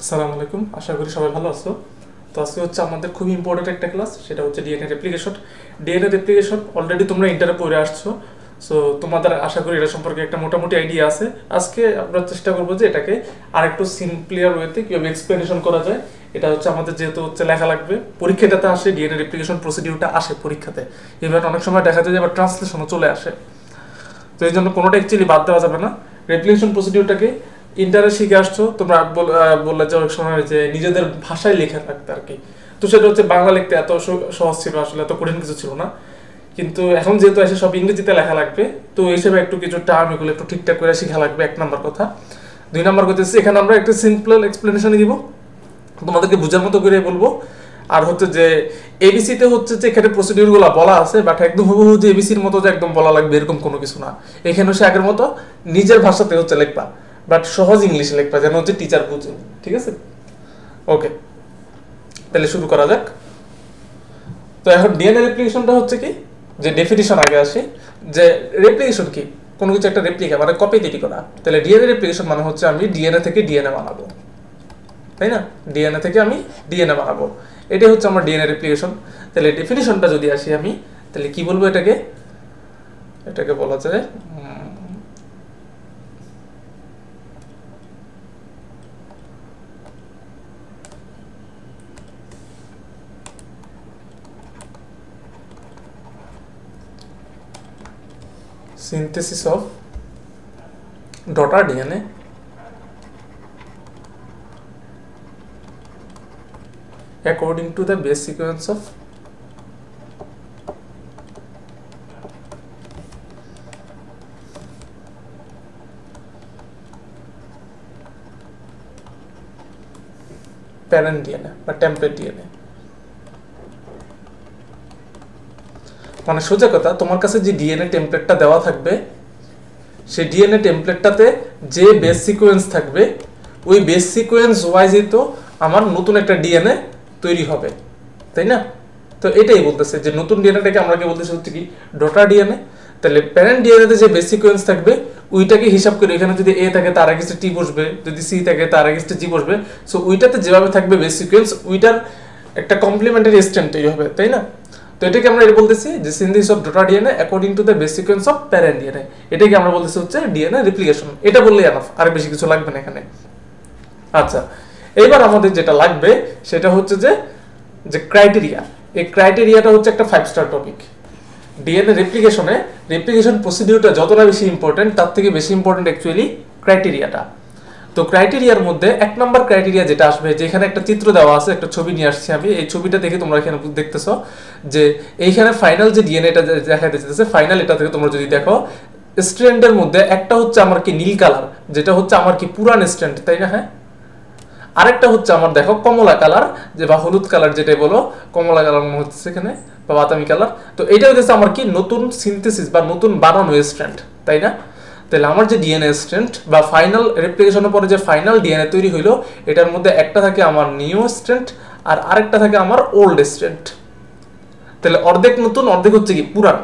আসসালামু আলাইকুম, আশা করি সবাই ভালো আছো। তো আজকে হচ্ছে আমাদের খুবই ইম্পর্টেন্ট একটা ক্লাস, সেটা হচ্ছে DNA replication. DNA replication already তোমরা ইন্টারে পড়ে আসছো, সো তোমাদের আশা করি এটা সম্পর্কে একটা মোটামুটি আইডিয়া আছে। আজকে আমরা চেষ্টা করবো যে এটাকে আরেকটু সিম্পলিয়ার ওয়েতে কীভাবে এক্সপ্লেনেশন করা যায়। এটা হচ্ছে আমাদের যেহেতু হচ্ছে লেখা লাগবে, পরীক্ষাটাতে আসে ডিএনএ রেপ্লিকেশন প্রসিডিউরটা আসে পরীক্ষাতে, এবার অনেক সময় দেখা যায় যে আবার ট্রান্সলেশনও চলে আসে। তো এই জন্য কোনোটা অ্যাকচুয়ালি বাদ দেওয়া যাবে না। রেপ্লিকেশন প্রসিডিউরটাকে ইন্টারে শিখে আসছো তোমরা, বললে যে অনেক সময় যে নিজেদের ভাষায় লেখা থাকতে আর কি। তো সেটা হচ্ছে বাংলা লিখতে এত সহজ ছিল, আসলে এত কঠিন কিছু ছিল না। কিন্তু এখন যেহেতু এসে সব ইংরেজিতে লেখা লাগবে, তো এই হিসেবে একটু কিছু টার্ম এগুলো একটু ঠিকঠাক করে শেখা লাগবে, এক নাম্বার কথা। দুই নাম্বার কথা হচ্ছে এখানে আমরা একটা সিম্পল এক্সপ্লেনেশন দিব, তোমাদেরকে বোঝার মতো করে বলবো। আর হচ্ছে যে এবিসিতে হচ্ছে যে এখানে প্রসিডিউরগুলো বলা আছে, বাট একদম হুবহু যে এবিসির মতো যে একদম বলা লাগবে এরকম কোনো কিছু না। এখানে সে আগের মতো নিজের ভাষাতে হচ্ছে লিখবা, বাট সহজ ইংলিশে লিখবা যেন হচ্ছে টিচার বুঝে। ঠিক আছে, ওকে, তাহলে শুরু করা যাক। তো এখন ডিএনএ রেপ্লিকেশনটা হচ্ছে কি, যে ডেফিনিশন আগে আসে, যে রেপ্লিকেশন কি, কোনো কিছু একটা রেপ্লিকা মানে কপি তৈরি করা। তাহলে ডিএনএ রেপ্লিকেশন মানে হচ্ছে আমি ডিএনএ থেকে ডিএনএ বানাবো, তাই না? ডিএনএ থেকে আমি ডিএনএ বানাবো, এটাই হচ্ছে আমার ডিএনএ রেপ্লিকেশন। তাহলে ডেফিনিশনটা যদি আসি আমি, তাহলে কি বলবো এটাকে? এটাকে বলা যায় synthesis of daughter DNA according to the base sequence of parent DNA বা template DNA। মানে সোজা কথা, তোমার কাছে যে ডিএনএ টেমপ্লেটটা দেওয়া থাকবে, সেই ডিএনএ টেমপ্লেটটাতে যে বেস সিকোয়েন্স থাকবে, ওই বেস সিকোয়েন্স ওয়াইজই তো আমার নতুন একটা ডিএনএ তৈরি হবে, তাই না? তো এটাই বলতেছে যে নতুন ডিএনএটাকে আমরা কি বলতেছি হচ্ছে কি, ডটার ডিএনএ। তাহলে প্যারেন্ট ডিএনএতে যে বেস সিকোয়েন্স থাকবে ওইটাকে হিসাব করে, এখানে যদি এ থাকে তার আগে টি বসবে, যদি সি থাকে তার আগে জি বসবে। সো ওইটাতে যেভাবে থাকবে বেস সিকোয়েন্স, ওইটার একটা কমপ্লিমেন্টারি স্ট্যান্ড তৈরি হবে, তাই না? তো এটাকে আমরা এটা বলতেছি যে synthesis of daughter DNA according to the base sequence of parent DNA. এটাকে আমরা বলতেছি হচ্ছে ডিএনএ রেপ্লিকেশন। এটা বললেই এনাফ, আর বেশি কিছু লাগবে না এখানে। আচ্ছা, এবার আমাদের যেটা লাগবে সেটা হচ্ছে যে যে ক্রাইটেরিয়া। এই ক্রাইটেরিয়াটা হচ্ছে একটা 5 স্টার টপিক। ডিএনএ রেপ্লিকেশনে রেপ্লিকেশন প্রসিডিউরটা যতটা বেশি ইম্পর্টেন্ট, তার থেকে বেশি ইম্পর্টেন্ট অ্যাকচুয়ালি ক্রাইটেরিয়াটা। তো ক্রাইটেরিয়ার মধ্যে এক নাম্বার ক্রাইটেরিয়া যেটা আসবে, যেখানে একটা চিত্র দেওয়া আছে, একটা ছবি নিয়ে আসছি আমি, এই ছবিটা দেখে তোমরা এখানে দেখতেছো যে এইখানে ফাইনাল যে ডিএনএটা দেখা যাচ্ছে, ফাইনাল এটা থেকে তোমরা যদি দেখো, স্ট্র্যান্ডের মধ্যে একটা হচ্ছে আমার কি নীল কালার, যেটা হচ্ছে আমার কি পুরান স্ট্র্যান্ড, তাই না? হ্যাঁ। আরেকটা হচ্ছে আমার দেখো কমলা কালার, যে বা হলুদ কালার যেটাই বলো, কমলা কালার মনে হচ্ছে এখানে, বা বাদামি কালার। তো এটা হচ্ছে আমার কি নতুন সিনথেসিস বা নতুন বানানো স্ট্র্যান্ড, তাই না? তাহলে আমার যে ডিএনএ স্ট্র্যান্ড বা ফাইনাল রেপ্লিকেশনের পরে যে ফাইনাল ডিএনএ তৈরি হইলো, এটার মধ্যে একটা থাকে আমার নিউ স্ট্র্যান্ড আর আরেকটা থাকে আমার ওল্ড স্ট্র্যান্ড। তাহলে অর্ধেক নতুন, অর্ধেক হচ্ছে কি পুরান।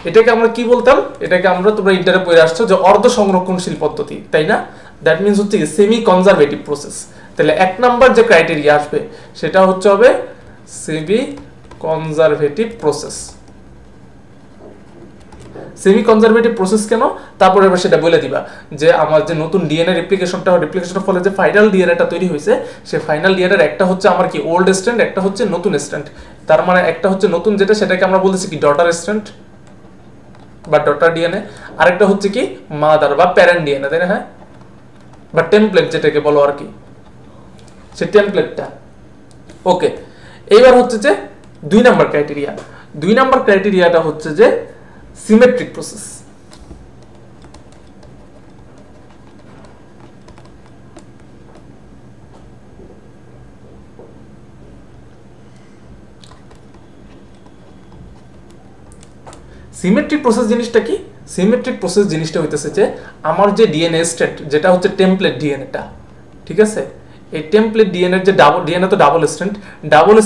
এটাকে আমরা কি বলতাম? এটাকে আমরা, তোমরা ইন্টারে পড়ে আসছো যে অর্ধ সংরক্ষণশীল পদ্ধতি, তাই না? দ্যাট মিনস হচ্ছে কি সেমি কনজারভেটিভ প্রসেস। তাহলে এক নাম্বার যে ক্রাইটেরিয়া আসবে সেটা হচ্ছে হবে semi conservative process. Semi conservative process কেন, তারপরে এবার সেটা বলে দিবা যে আমার যে নতুন ডিএনএ রেপ্লিকেশনের ফলে যে ফাইনাল ডিএনএটা তৈরি হয়েছে, সে ফাইনাল ডিএনএর একটা হচ্ছে আমার কি ওল্ড স্ট্র্যান্ড, একটা হচ্ছে নতুন স্ট্র্যান্ড। তার মানে একটা হচ্ছে নতুন যেটা, সেটাকে আমরা বলতেছি কি ডটার স্ট্র্যান্ড বা ডটার ডিএনএ, আরেকটা হচ্ছে কি মাদার বা প্যারেন্ট ডিএনএ, তাই না? হ্যাঁ, বা টেমপ্লেট যেটাকে বলো আর কি, সে টেমপ্লেটটা। ওকে, এইবার হচ্ছে যে দুই নাম্বার ক্রাইটেরিয়া। দুই নাম্বার ক্রাইটেরিয়াটা হচ্ছে যে সিমেট্রিক প্রসেস। সিমেট্রিক প্রসেস জিনিসটা কি? সিমেট্রিক প্রসেস জিনিসটা হইতেছে যে আমার যে ডিএনএ স্ট্রেট, যেটা হচ্ছে টেমপ্লেট ডিএনএটা, ঠিক আছে? এই টেমপ্লেট ডিএনএ যে ডিএনএ তো ডাবল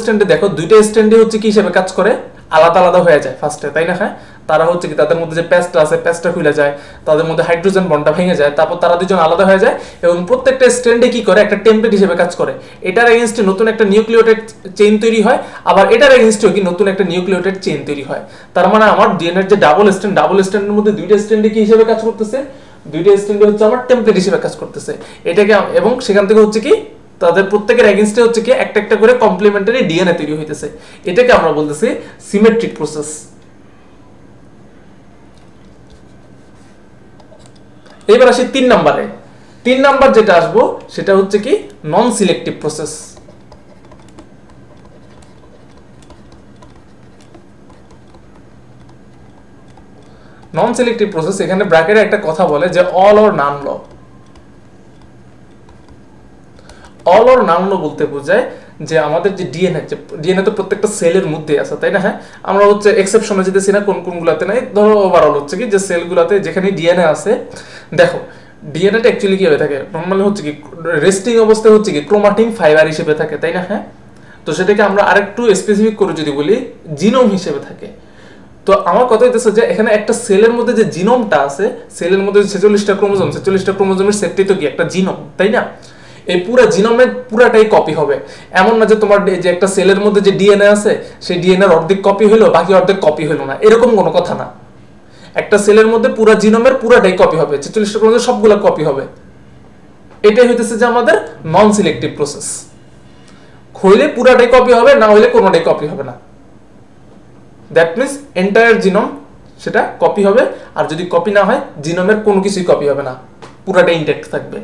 স্ট্যান্ডে দেখো দুইটা স্ট্যান্ডে হচ্ছে কি হিসেবে কাজ করে, আলাদা আলাদা হয়ে যায় ফার্স্টে, তাই না? হ্যাঁ, তারা হচ্ছে কি তাদের মধ্যে যে প্যাচটা আছে প্যাচটা খুলে যায়, তাদের মধ্যে হাইড্রোজেন বন্ডটা ভেঙে যায়, তারপর তারা দুজন আলাদা হয়ে যায় এবং প্রত্যেকটা স্ট্র্যান্ডে কি করে একটা টেমপ্লেট হিসেবে কাজ করে। এটার এগেইনস্টে নতুন একটা নিউক্লিওটাইড চেইন তৈরি হয়, আবার এটার এগেইনস্টেও কি নতুন একটা নিউক্লিওটাইড চেইন তৈরি হয়। তার মানে আমার ডিএনএ এর যে ডাবল স্ট্র্যান্ডের মধ্যে দুইটা স্ট্র্যান্ডে কি হিসেবে কাজ করতেছে, দুইটা স্ট্র্যান্ডে হচ্ছে আমার টেমপ্লেট হিসেবে কাজ করতেছে। এটাকে এবং সেখান থেকে হচ্ছে কি তাদের প্রত্যেকের এগেইনস্টে হচ্ছে কি একটা একটা করে কমপ্লিমেন্টারি ডিএনএ তৈরি হইতেছে। এটাকে আমরা বলতেছি সিমেট্রিক প্রসেস। এবার আসি 3 নম্বরে। 3 নাম্বার যেটা আসবো সেটা হচ্ছে কি non selective process. Non selective process, এখানে ব্র্যাকেটে একটা কথা বলে যে all or none law. All or none law বলতে বোঝায় যে আমাদের যে ডিএনএ তো প্রত্যেকটা সেলের মধ্যে আছে, তাই না? হ্যাঁ, আমরা হচ্ছে এক্সেপশনে যেতেছি না কোন কোনগুলাতে নাই, ধরো ওভারঅল হচ্ছে কি যে সেলগুলাতে যেখানে ডিএনএ আছে, দেখো ডিএনএটা অ্যাকচুয়ালি কি হয়ে থাকে নরমালি হচ্ছে কি রেস্টিং অবস্থায় হচ্ছে কি ক্রোমাটিন ফাইবার হিসেবে থাকে, তাই না? হ্যাঁ, তো সেটাকে আমরা আরেকটু স্পেসিফিক করে যদি বলি জিনোম হিসেবে থাকে। তো আমার কথা হইতেছে যে এখানে একটা সেলের মধ্যে যে জিনোমটা আছে, সেলের মধ্যে 46টা ক্রোমোজোম, 46টা ক্রোমোজোমের সেটটাই তো কি একটা জিনোম, তাই না? এই পুরো জিনোমের পুরাটাই কপি হবে। এমন না যে তোমার যে একটা সেলের মধ্যে যে ডিএনএ আছে সেই ডিএনএর অর্ধেক কপি হলো বাকি অর্ধেক কপি হলো না, এরকম কোনো কথা না। একটা সেলের মধ্যে পুরো জিনোমের পুরাটাই কপি হবে, 46টা ক্রোমোজোম সবগুলো কপি হবে। এটাই হইতেছে যে আমাদের নন সিলেক্টিভ প্রসেস। হইলে পুরাটাই কপি হবে, না হইলে কোনোটাই কপি হবে না। দ্যাট মিনস এন্টায়ার জিনোম সেটা কপি হবে, আর যদি কপি না হয় জিনোমের কোনো কিছুই কপি হবে না, পুরাটা ইনট্যাক্ট থাকবে।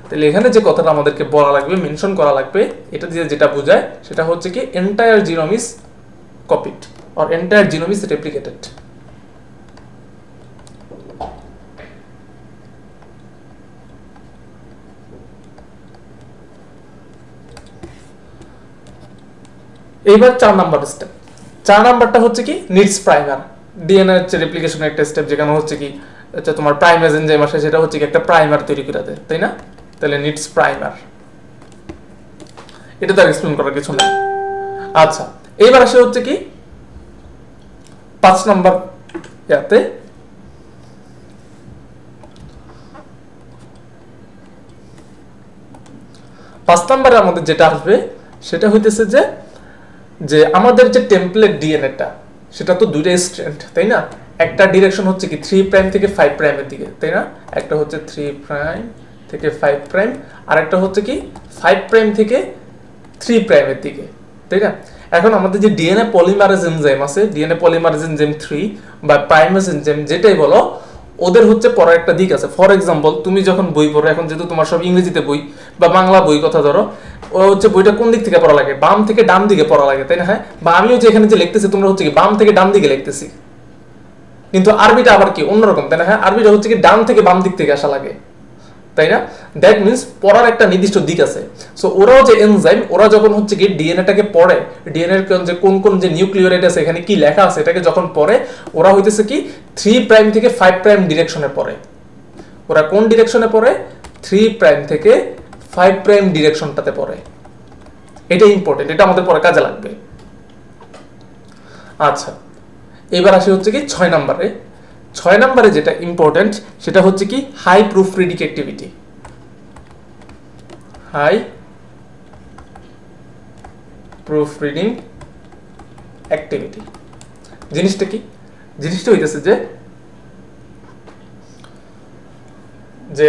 তাহলে এখানে যে কথাটা আমাদেরকে বলা লাগবে, মেনশন করা লাগবে, এটা দিয়ে যেটা বোঝায় সেটা হচ্ছে কি entire genome is copied or entire genome is replicated. এইবার 4 নাম্বার স্টেপ। 4 নাম্বারটা হচ্ছে কি নিডস প্রাইমার। ডিএনএ হচ্ছে রেপ্লিকেশনের একটা স্টেপ, যেখানে হচ্ছে কি আচ্ছা তোমার প্রাইমেজ এনজাইম আসে, সেটা হচ্ছে কি একটা প্রাইমার তৈরি করে দেয়, তাই না? তাহলে নিডস প্রাইমার, এটা তো এক্সপ্লেন করার কিছু নেই। আচ্ছা, এইবার আসে হচ্ছে কি 5 নাম্বার ইয়াতে, 5 নাম্বারে আমাদের যেটা আসবে সেটা হইতেছে যে আমাদের যে টেমপ্লেট ডিএনএটা সেটা তো দুইটা স্ট্র্যান্ড, তাই না? একটা ডিরেকশন হচ্ছে কি 3 প্রাইম থেকে 5 প্রাইমের দিকে, তাই না? একটা হচ্ছে 3 প্রাইম থেকে 5 প্রাইম, আর একটা হচ্ছে কি 5 প্রাইম থেকে 3 প্রাইমের দিকে, তাই না? এখন আমাদের যে ডিএনএ পলিমারেজ এনজাইম আছে, ডিএনএ পলিমারেজ এনজাইম 3 বা প্রাইমেজ এনজাইম যেটাই বলো, ওদের হচ্ছে পড়ার একটা দিক আছে। ফর এক্সাম্পল তুমি যখন বই পড়ো, এখন যেহেতু তোমার সব ইংরেজিতে বই বা বাংলা বই কথা ধরো, ও হচ্ছে বইটা কোন দিক থেকে পড়া লাগে, বাম থেকে ডান দিকে পড়া লাগে, তাই না? হ্যাঁ, বা আমিও যে এখানে যে লিখতেছি তোমরা হচ্ছে কি বাম থেকে ডান দিকে লিখতেছি, কিন্তু আরবিটা আবার কি অন্যরকম, তাই না? হ্যাঁ, আরবিটা হচ্ছে কি ডান থেকে বাম দিক থেকে আসা লাগে, তাই না? দ্যাট মিনস পড়ার একটা নির্দিষ্ট দিক আছে। সো ওরাও যে এনজাইম, ওরা যখন হচ্ছে কি ডিএনএটাকে পড়ে, ডিএনএর যে কোন যে নিউক্লিওটাইড আছে এখানে কি লেখা আছে এটাকে যখন পড়ে, ওরা হইতেছে কি 3 প্রাইম থেকে 5 প্রাইম ডিরেকশনে পড়ে। ওরা কোন ডিরেকশনে পড়ে? 3 প্রাইম থেকে 5 প্রাইম ডিরেকশনটাতে পড়ে। এটা ইম্পর্টেন্ট, এটা আমাদের পরে কাজে লাগবে। আচ্ছা, এবার আসি হচ্ছে কি 6 নাম্বারে। 6 নাম্বারে যেটা ইম্পর্টেন্ট সেটা হচ্ছে কি high proof reading activity. High proof reading activity জিনিসটা কি? জিনিসটা হইতেছে যে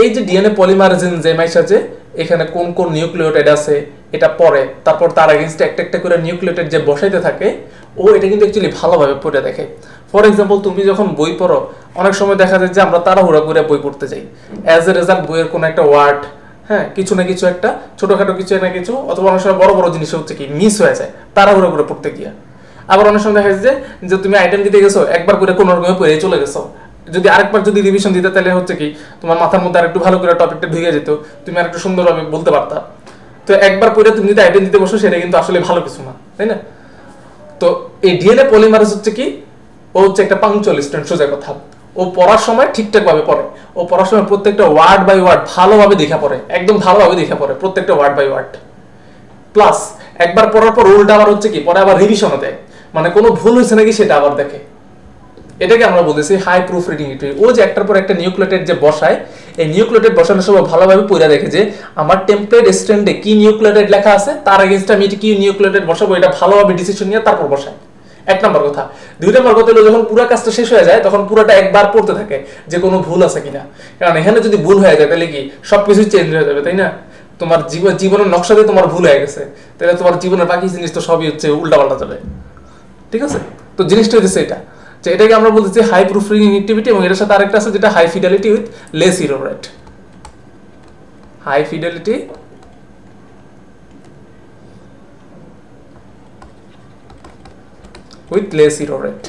এই যে ডিএনএ পলিমারেজ এনজাইম আছে, এখানে কোন কোন নিউক্লিওটাইড আছে এটা পড়ে, তারপর তার এগেইনস্টে একটা একটা করে নিউক্লিওটাইড যে বসাইতে থাকে, ও এটা কিন্তু অ্যাকচুয়ালি ভালোভাবে পড়ে দেখে। ফর এক্সাম্পল তুমি যখন বই পড়ো, অনেক সময় দেখা যায় যে আমরা তাড়াহুড়া করে বই পড়তে যাই, অ্যাজ এ রেজাল্ট বইয়ের কোনো একটা ওয়ার্ড, হ্যাঁ, কিছু না কিছু একটা ছোটখাটো কিছু না কিছু, অথবা অনেক সময় বড় বড় জিনিস হচ্ছে কি মিস হয়ে যায় তাড়াহুড়া করে পড়তে গিয়ে। আবার অনেক সময় দেখা যায় যে তুমি আইটেম দিতে গেছো, একবার করে কোনো রকমে পড়ে চলে গেছো, যদি আরেকবার যদি রিভিশন দিতে তাহলে হচ্ছে কি তোমার মাথার মধ্যে আরেকটু ভালো করে টপিকটা ঢুকে যেত, তুমি আরেকটু সুন্দরভাবে বলতে পারতা। তো একবার পড়ে তুমি যদি আইটেম দিতে বসো, সেটা কিন্তু আসলে ভালো কিছু না, তাই না? তো এই ডিএনএ পলিমারেজ হচ্ছে কি, ও হচ্ছে একটা পাংচুয়াল স্টুডেন্ট, সোজা কথা। ও পড়ার সময় ঠিকঠাক ভাবে পড়ে, ও পড়ার সময় প্রত্যেকটা ওয়ার্ড বাই ওয়ার্ড ভালোভাবে দেখা পড়ে, একদম ভালোভাবে দেখা পড়ে প্রত্যেকটা ওয়ার্ড বাই ওয়ার্ড। প্লাস একবার পড়ার পর উল্টা আবার হচ্ছে কি পরে আবার রিভিশনও দেয়, মানে কোনো ভুল হয়েছে নাকি সেটা আবার দেখে, এটাকে আমরা বলতেছি হাই প্রুফ রিডিং অ্যাক্টিভিটি। ও যে একটার পর একটা নিউক্লিওটাইড যে বসায়, এই নিউক্লিওটাইড বসানোর সময় ভালোভাবে পড়ে দেখে যে আমার টেমপ্লেট স্ট্যান্ডে কি নিউক্লিওটাইড লেখা আছে, তার এগেইনস্টে আমি এটা কি নিউক্লিওটাইড বসাবো, এটা ভালোভাবে ডিসিশন নিয়ে তারপর বসায়। এক নম্বর কথা। দুই নম্বর কথা হলো যখন পুরো কাজটা শেষ হয়ে যায় তখন পুরোটা একবার পড়তে থাকে যে কোনো ভুল আছে কিনা, কারণ এখানে যদি ভুল হয়ে যায় তাহলে কি সবকিছু চেঞ্জ হয়ে যাবে, তাই না? তোমার জীবনের নকশাতে তোমার ভুল হয়ে গেছে, তাহলে তোমার জীবনের বাকি জিনিস তো সবই হচ্ছে উল্টাপাল্টা যাবে, ঠিক আছে? তো জিনিসটা হচ্ছে এটা, যে এটাকে আমরা বলতেছি হাই প্রুফ রিডিং অ্যাক্টিভিটি, এবং এর সাথে আরেকটা আছে যেটা high fidelity with less error rate. High fidelity with less error rate।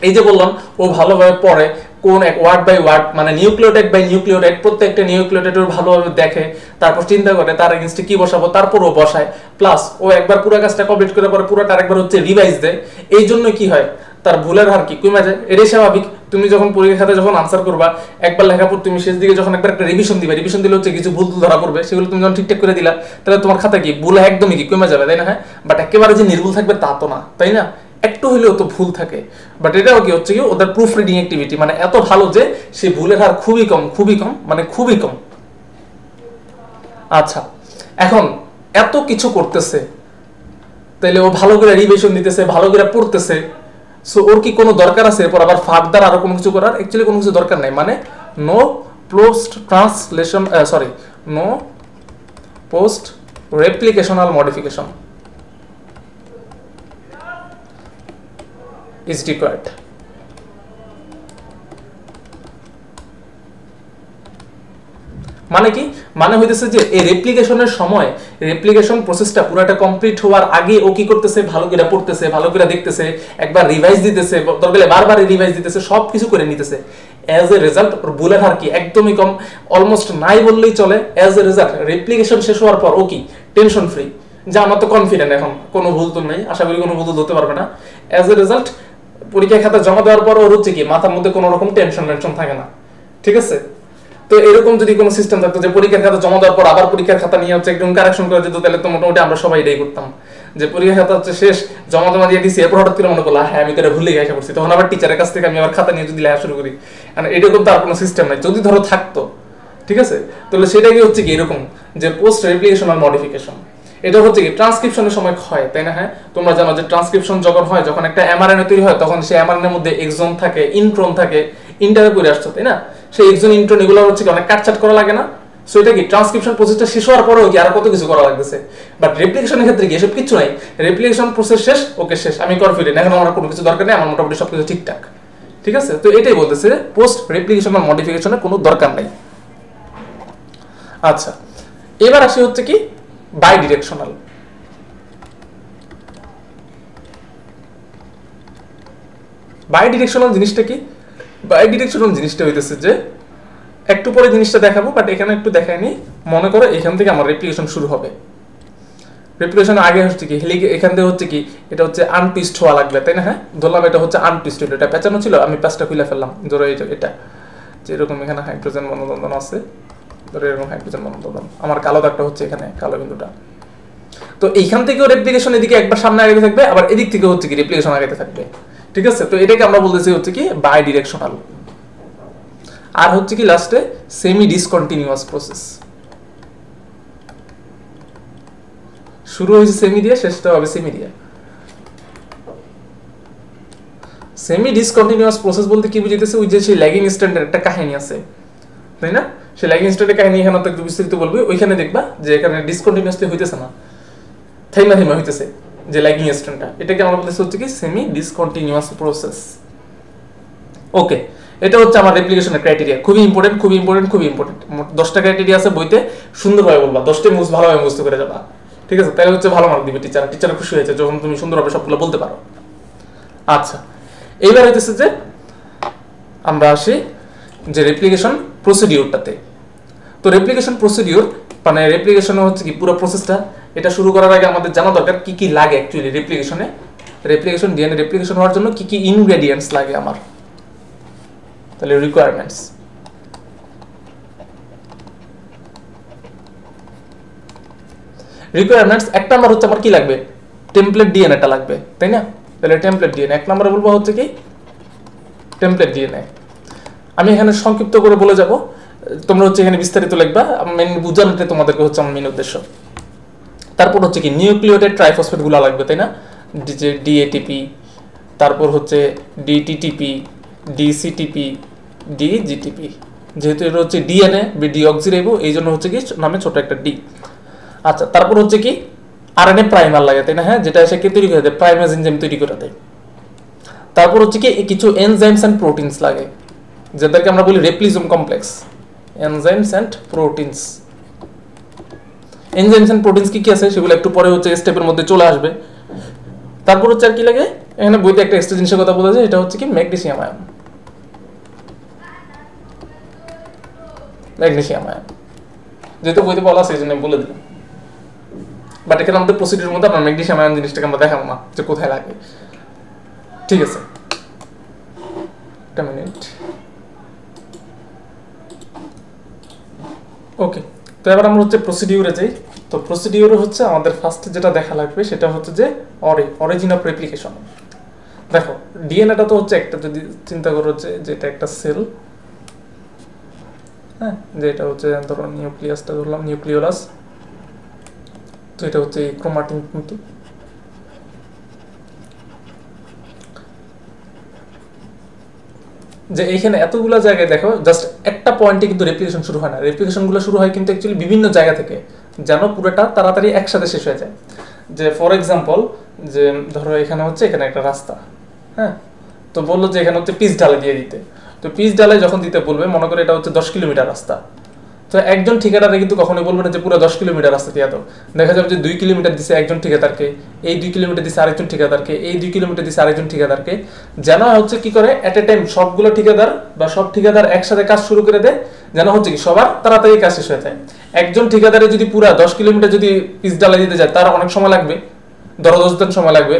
এই যে বললাম ও ভালোভাবে পড়ে কোন এক ওয়ার্ড বাই ওয়ার্ড, মানে নিউক্লিওটাইড বাই নিউক্লিওটাইড প্রত্যেকটা নিউক্লিওটাইড ভালোভাবে দেখে, তারপর চিন্তা করে তার এগেইনস্টে কি বসাবো, তারপর ও বসায়। প্লাস ও একবার পুরো কাজটা কমপ্লিট করে পরে পুরোটা আরেকবার হচ্ছে রিভাইজ দেয়। এই জন্য কি হয়, তার ভুলের হার কি কমে যায়। এটাই স্বাভাবিক। তুমি যখন পরীক্ষা খাতে যখন আনসার করবা, একবার লেখার পর তুমি শেষ দিকে যখন একবার একটা রিভিশন দিবা, রিভিশন দিলে হচ্ছে কিছু ভুল ধরা পড়বে, সেগুলো তুমি যখন ঠিকঠাক করে দিলা তাহলে তোমার খাতা কি ভুল একদমই কি কমে যাবে, তাই না? হ্যাঁ, বাট একেবারে যে নির্ভুল থাকবে তা তো না, তাই না? একটু হইলেও তো ভুল থাকে। বাট এটাও কি হচ্ছে কি ওদের প্রুফ রিডিং অ্যাক্টিভিটি মানে এত ভালো যে সেই ভুলের হার খুবই কম, খুবই কম, মানে খুবই কম। আচ্ছা, এখন এত কিছু করতেছে, তাইলে ও ভালো করে রিভিশন দিতেছে, ভালো করে পড়তেছে, সো ওর কি কোনো দরকার আছে এরপর আবার ফার্দার আরো কোনো কিছু করার? অ্যাকচুয়ালি কোনো কিছু দরকার নাই। মানে no post translation no post replicational modification is required। মানে কি? মানে হইতেছে যে এই রেপ্লিকেশনের সময় রেপ্লিকেশন প্রসেসটা পুরোটা কমপ্লিট হওয়ার আগে ও কি করতেছে, ভালো করে পড়তেছে, ভালো করে দেখতেছে, একবার রিভাইজ দিতেছে, দরকার হলে বারবার রিভাইজ দিতেছে, সব কিছু করে নিতেছে। অ্যাজ এ রেজাল্ট ওর ভুলের হার কি একদমই কম, অলমোস্ট নাই বললেই চলে। অ্যাজ এ রেজাল্ট রেপ্লিকেশন শেষ হওয়ার পর ও কি টেনশন ফ্রি, যে আমার তো কনফিডেন্ট এখন কোনো ভুল তো নেই, আশা করি কোনো ভুল ধরতে পারবে না। অ্যাজ এ রেজাল্ট পরীক্ষা খাতা জমা দেওয়ার পর ওর হচ্ছে কি মাথার মধ্যে কোনো রকম টেনশন থাকে না, ঠিক আছে? তো এরকম যদি কোনো সিস্টেম থাকতো যে পরীক্ষার খাতা জমা দেওয়ার পর আবার পরীক্ষার খাতা নিয়ে হচ্ছে একদম কারেকশন করে যেত, তাহলে তো মোটামুটি আমরা সবাই এটাই করতাম, যে পরীক্ষার খাতা হচ্ছে শেষ, জমা দিয়ে দিছি, এরপর হঠাৎ করে মনে করলাম হ্যাঁ আমি তো এটা ভুলে গিয়ে আসা করছি, তখন আবার টিচারের কাছ থেকে আমি আবার খাতা নিয়ে যদি লেখা শুরু করি। মানে এরকম তো আর কোনো সিস্টেম নাই। যদি ধরো থাকতো, ঠিক আছে, তাহলে সেটাকে হচ্ছে কি এরকম যে পোস্ট রেপ্লিকেশনাল মডিফিকেশন, এটা হচ্ছে কি ট্রান্সক্রিপশনের সময় হয়, তাই না? হ্যাঁ, তোমরা জানো যে ট্রান্সক্রিপশন যখন হয়, যখন একটা এমআরএনএ তৈরি হয়, তখন সেই এমআরএনএ এর মধ্যে এক্সন থাকে, ইন্ট্রন থাকে, ইন্টারে করে আসছে, তাই না? সেই এক্সন ইন্ট্রন এগুলো হচ্ছে কি অনেক কাটছাট করা লাগে না? সো এটা কি ট্রান্সক্রিপশন প্রসেসটা শেষ হওয়ার পরেও কি আর কত কিছু করা লাগতেছে। বাট রেপ্লিকেশনের ক্ষেত্রে কি এসব কিছু নাই। রেপ্লিকেশন প্রসেস শেষ, ওকে শেষ, আমি কনফিডেন্ট, এখন আমার কোনো কিছু দরকার নেই, আমার মোটামুটি সবকিছু ঠিকঠাক, ঠিক আছে? তো এটাই বলতেছে পোস্ট রেপ্লিকেশনাল মডিফিকেশনের কোনো দরকার নাই। আচ্ছা, এবার আসি হচ্ছে কি বাই ডিরেকশনাল। বাই ডিরেকশনাল জিনিসটা কি? বাই ডিরেকশনাল জিনিসটা হইতেছে যে একটু পরে জিনিসটা দেখাবো, বাট এখানে একটু দেখাইনি। মনে করো এখান থেকে আমার রেপ্লিকেশন শুরু হবে। রেপ্লিকেশন আগে হচ্ছে কি এখান থেকে হচ্ছে কি এটা হচ্ছে আনটুইস্ট হওয়া লাগবে, তাই না? হ্যাঁ, ধরলাম এটা হচ্ছে আনটুইস্টেড, এটা পেঁচানো ছিল, আমি প্যাচটা খুলে ফেললাম। ধরো এটা যেরকম এখানে হাইড্রোজেন বন্ধন আছে, ধরো এরকম হাইড্রোজেন বন্ধন, আমার কালো দাগটা হচ্ছে এখানে কালো বিন্দুটা। তো এইখান থেকেও রেপ্লিকেশন এদিকে একবার সামনে আগাতে থাকবে, আবার এদিক থেকে হচ্ছে কি রেপ্লিকেশন আগাতে থাকবে, ঠিক আছে? তো এটাকে আমরা বলতেছি হচ্ছে কি বাই ডিরেকশনাল। আর হচ্ছে কি লাস্টে সেমি ডিসকন্টিনিউয়াস প্রসেস। শুরু হয়েছে সেমি দিয়ে, শেষটা হবে সেমি দিয়ে। সেমি ডিসকন্টিনিউয়াস প্রসেস বলতে কি বুঝাইতেছে? ওই যে সেই ল্যাগিং স্ট্যান্ডের একটা কাহিনী আছে, তাই না? সেই ল্যাগিং স্ট্যান্ডের কাহিনী এখানে তো একটু বিস্তারিত বলবি, ওইখানে দেখবা যে এখানে ডিসকন্টিনিউয়াসলি হইতেছে না, থাইমা হইতেছে যে ল্যাগিং স্ট্যান্ডটা, এটাকে আমরা বলতেছি হচ্ছে কি সেমি ডিসকন্টিনিউয়াস প্রসেস। ওকে, এটা হচ্ছে আমার রেপ্লিকেশনের ক্রাইটেরিয়া। খুবই ইম্পর্টেন্ট, খুবই ইম্পর্টেন্ট, খুবই ইম্পর্টেন্ট। 10টা ক্রাইটেরিয়া আছে বইতে, সুন্দরভাবে বলবা, 10টা ভালোভাবে মুখস্থ করে যাবা, ঠিক আছে? তাহলে হচ্ছে ভালো মার্ক দিবে টিচার, টিচার খুশি হয়েছে যখন তুমি সুন্দরভাবে সবগুলো বলতে পারো। আচ্ছা, এইবার হইতেছে যে আমরা আসি যে রেপ্লিকেশন প্রসিডিউরটাতে। তো রেপ্লিকেশন প্রসিডিউর মানে রেপ্লিকেশন হচ্ছে কি পুরো প্রসেসটা, এটা শুরু করার আগে আমাদের জানা দরকার কি কি লাগে অ্যাকচুয়ালি রেপ্লিকেশনে। রেপ্লিকেশন ডিএনএ রেপ্লিকেশন হওয়ার জন্য কি কি ইনগ্রেডিয়েন্টস লাগে আমার, তাহলে রিকোয়ারমেন্টস। রিকোয়ারমেন্টস একটা নাম্বার হচ্ছে আমার কি লাগবে, টেমপ্লেট ডিএনএটা লাগবে, তাই না? তাহলে টেমপ্লেট ডিএনএ 1 নম্বরে বলবো হচ্ছে কি টেমপ্লেট ডিএনএ। আমি এখানে সংক্ষিপ্ত করে বলে যাব, তোমরা হচ্ছে এখানে বিস্তারিত লিখবা, মেন বুঝানোতে তোমাদেরকে হচ্ছে আমার মেন উদ্দেশ্য। তারপর হচ্ছে কি নিউক্লিওটাইড ট্রাইফসফেটগুলো লাগবে, তাই না? যে ডিএটিপি, তারপর হচ্ছে ডিটিটিপি, ডিসিটিপি, ডিজিটিপি, যেহেতু এটা হচ্ছে ডিএনএ ডিঅক্সিরাইবো, এই জন্য হচ্ছে কি নামে ছোট একটা ডি। আচ্ছা, তারপর হচ্ছে কি আরএনএ প্রাইমার লাগে, তাই না? হ্যাঁ, যেটা এসে তৈরি করে দেয়, প্রাইমেজ এনজাইম তৈরি করে দেয়। তারপর হচ্ছে কি কিছু এনজাইমস অ্যান্ড প্রোটিনস লাগে, যেটাকে আমরা বলি replisome complex. Enzymes and proteins, enzymes and proteins কি কি আছে সেগুলো একটু পরে হচ্ছে স্টেপের মধ্যে চলে আসবে। তারপর হচ্ছে আর কি লাগে, এখানে বইতে একটা এক্সট্রা জিনিসের কথা বলেছে, এটা হচ্ছে কি ম্যাগনেসিয়াম আয়ন। ম্যাগনেসিয়াম আয়ন যেহেতু বইতে বলা আছে এই জন্য বলে দিলাম, বাট এখানে আমাদের প্রসিডিউর মধ্যে আমরা ম্যাগনেসিয়াম আয়ন জিনিসটাকে আমরা দেখাবো না যে কোথায় লাগে। ঠিক আছে, একটা মিনিট। ওকে, তো এবার আমরা হচ্ছে প্রসিডিউরে যাই। তো প্রসিডিউরে হচ্ছে আমাদের ফার্স্টে যেটা দেখা লাগবে সেটা হচ্ছে যে অরিজিন অফ রেপ্লিকেশন। দেখো ডিএনএটা তো হচ্ছে একটা, যদি চিন্তা করো যে যেটা একটা সেল, হ্যাঁ, যে এটা হচ্ছে ধরো নিউক্লিয়াসটা ধরলাম, নিউক্লিওলাস, তো এটা হচ্ছে ক্রোমাটিন। কিন্তু যে এইখানে এতগুলো জায়গায় দেখো জাস্ট একটা পয়েন্টে কিন্তু রেপ্লিকেশন শুরু হয় না, রেপ্লিকেশনগুলো শুরু হয় কিন্তু অ্যাকচুয়ালি বিভিন্ন জায়গা থেকে, যেন পুরোটা তাড়াতাড়ি একসাথে শেষ হয়ে যায়। যে ফর এক্সাম্পল, যে ধরো এখানে হচ্ছে এখানে একটা রাস্তা, হ্যাঁ, তো বললো যে এখানে হচ্ছে পিচ ঢালাই দিয়ে দিতে। তো পিচ ঢালাই যখন দিতে বলবে, মনে করে এটা হচ্ছে 10 কিলোমিটার রাস্তা, তো একজন ঠিকাদারে কিন্তু কখনোই বলবে না যে পুরো 10 কিলোমিটার রাস্তা দিয়ে দাও। দেখা যাবে যে 2 কিলোমিটার দিছে একজন ঠিকাদারকে, এই 2 কিলোমিটার দিছে আরেকজন ঠিকাদারকে, এই 2 কিলোমিটার দিছে আরেকজন ঠিকাদারকে, যেন হচ্ছে কি করে এট এ টাইম সবগুলো ঠিকাদার বা সব ঠিকাদার একসাথে কাজ শুরু করে দেয়, যেন হচ্ছে কি সবার তাড়াতাড়ি কাজ শেষ হয়ে যায়। একজন ঠিকাদারে যদি পুরো 10 কিলোমিটার যদি পিচ ঢালাই দিতে যায়, তার অনেক সময় লাগবে, 10 দিন সময় লাগবে।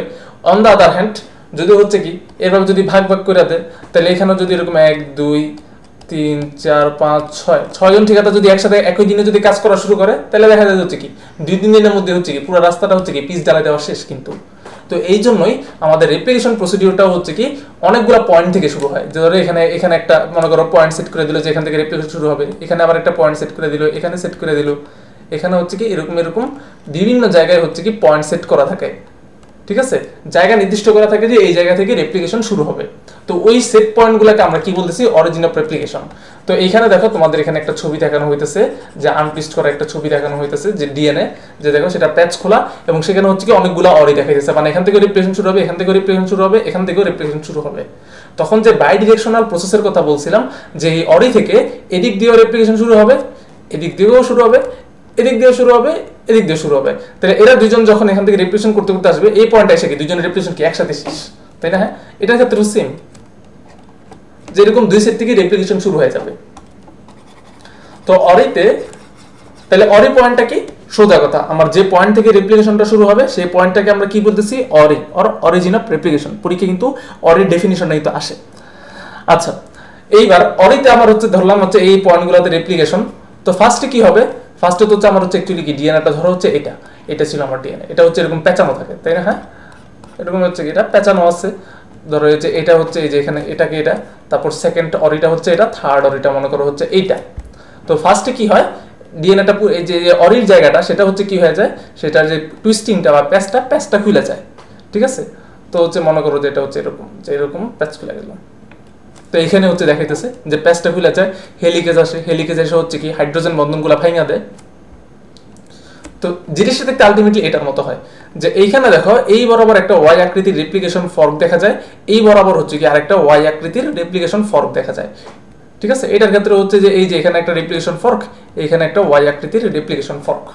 অন দ্য আদার হ্যান্ড যদি হচ্ছে কি এভাবে যদি ভাগ ভাগ করে দেয়, তাহলে এখানেও যদি এরকম 1 2 3 4 5 6 জন ঠিকাদার যদি একসাথে একই দিনে যদি কাজ করা শুরু করে, তাহলে দেখা যায় হচ্ছে কি 2-3 দিনের মধ্যে হচ্ছে কি পুরো রাস্তাটা হচ্ছে কি পিচ ঢালাই দেওয়া শেষ। কিন্তু তো এই জন্যই আমাদের রেপ্লিকেশন প্রসিডিউরটাও হচ্ছে কি অনেকগুলো পয়েন্ট থেকে শুরু হয়। যে ধরো এখানে একটা মনে করো পয়েন্ট সেট করে দিল যে এখান থেকে রেপ্লিকেশন শুরু হবে, এখানে আবার একটা পয়েন্ট সেট করে দিল, এখানে সেট করে দিল, এখানে হচ্ছে কি এরকম বিভিন্ন জায়গায় হচ্ছে কি পয়েন্ট সেট করা থাকে। ঠিক আছে, জায়গা নির্দিষ্ট করা থাকে যে এই জায়গা থেকে রেপ্লিকেশন শুরু হবে। তো ওই সেট পয়েন্টগুলোকে আমরা কি বলতেছি, অরিজিন অফ রেপ্লিকেশন। তো এইখানে দেখো তোমাদের এখানে একটা ছবি দেখানো হইতেছে, যে আনপিস্ট করা একটা ছবি দেখানো হইতেছে, যে ডিএনএ, যে দেখো সেটা প্যাচ খোলা, এবং সেখানে হচ্ছে কি অনেকগুলো অরি দেখা যাচ্ছে, মানে এখান থেকে রেপ্লিকেশন শুরু হবে, এখান থেকে রেপ্লিকেশন শুরু হবে, এখান থেকেও রেপ্লিকেশন শুরু হবে। তখন যে বাই ডিরেকশনাল প্রসেসের কথা বলছিলাম, যে এই অরি থেকে এদিক দিয়েও রেপ্লিকেশন শুরু হবে, এদিক দিয়েও শুরু হবে, এদিক দিয়ে শুরু হবে, এদিক দিয়ে শুরু হবে, তাহলে এরা দুইজন যখন এখান থেকে রেপ্লিকেশন করতে করতে আসবে, এই পয়েন্টে এসে কি দুইজনের রেপ্লিকেশন কি একসাথে শেষ, তাই না? হ্যাঁ, এটার ক্ষেত্রে সেম, যেরকম দুই সেট থেকে রেপ্লিকেশন শুরু হয়ে যাবে। তো অরিতে তাহলে অরি পয়েন্টটা কি, সোজা কথা, আমার যে পয়েন্ট থেকে রেপ্লিকেশনটা শুরু হবে সেই পয়েন্টটাকে আমরা কি বলতেছি, Ori or origin of replication. পরীক্ষা কিন্তু অরির ডেফিনিশনই তো আসে। আচ্ছা, এইবার অরিতে আমার হচ্ছে ধরলাম হচ্ছে এই পয়েন্টগুলোতে রেপ্লিকেশন। তো ফার্স্টে কি হবে, ফার্স্টে তো হচ্ছে আমার হচ্ছে অ্যাকচুয়ালি কি ডিএনএটা ধরো হচ্ছে এটা ছিল আমার ডিএনএ, এটা হচ্ছে এরকম পেঁচানো থাকে, তাই না? হ্যাঁ, এরকম হচ্ছে কি এটা পেঁচানো আছে, ধরো এই যে এটা হচ্ছে এই যে এখানে এটাকে এটা, তারপর সেকেন্ড অরিটা হচ্ছে এটা, থার্ড অরিটা মনে করো হচ্ছে এইটা। তো ফার্স্টে কি হয়, ডিএনএটা এই যে অরির জায়গাটা সেটা হচ্ছে কি হয়ে যায়, সেটার যে টুইস্টিংটা বা প্যাচটা খুলে যায়। ঠিক আছে, তো হচ্ছে মনে করো যে এটা হচ্ছে এরকম, যে এরকম প্যাচ খুলে গেল। তো এখানে হচ্ছে দেখাইতেছে যে প্যাচটা খুলে যায়, হেলিকেজ আসে, হেলিকেজ এসে হচ্ছে কি হাইড্রোজেন বন্ধনগুলো ভাঙা দেয়। তো জিনিসটা দেখতে আলটিমেটলি এটার মতো হয়, যে এইখানে দেখো এই বরাবর একটা ওয়াই আকৃতির রেপ্লিকেশন ফর্ক দেখা যায়, এই বরাবর হচ্ছে কি আরেকটা ওয়াই আকৃতির রেপ্লিকেশন ফর্ক দেখা যায়। ঠিক আছে, এটার ক্ষেত্রে হচ্ছে যে এই যে এখানে একটা রেপ্লিকেশন ফর্ক, এখানে একটা ওয়াই আকৃতির রেপ্লিকেশন ফর্ক,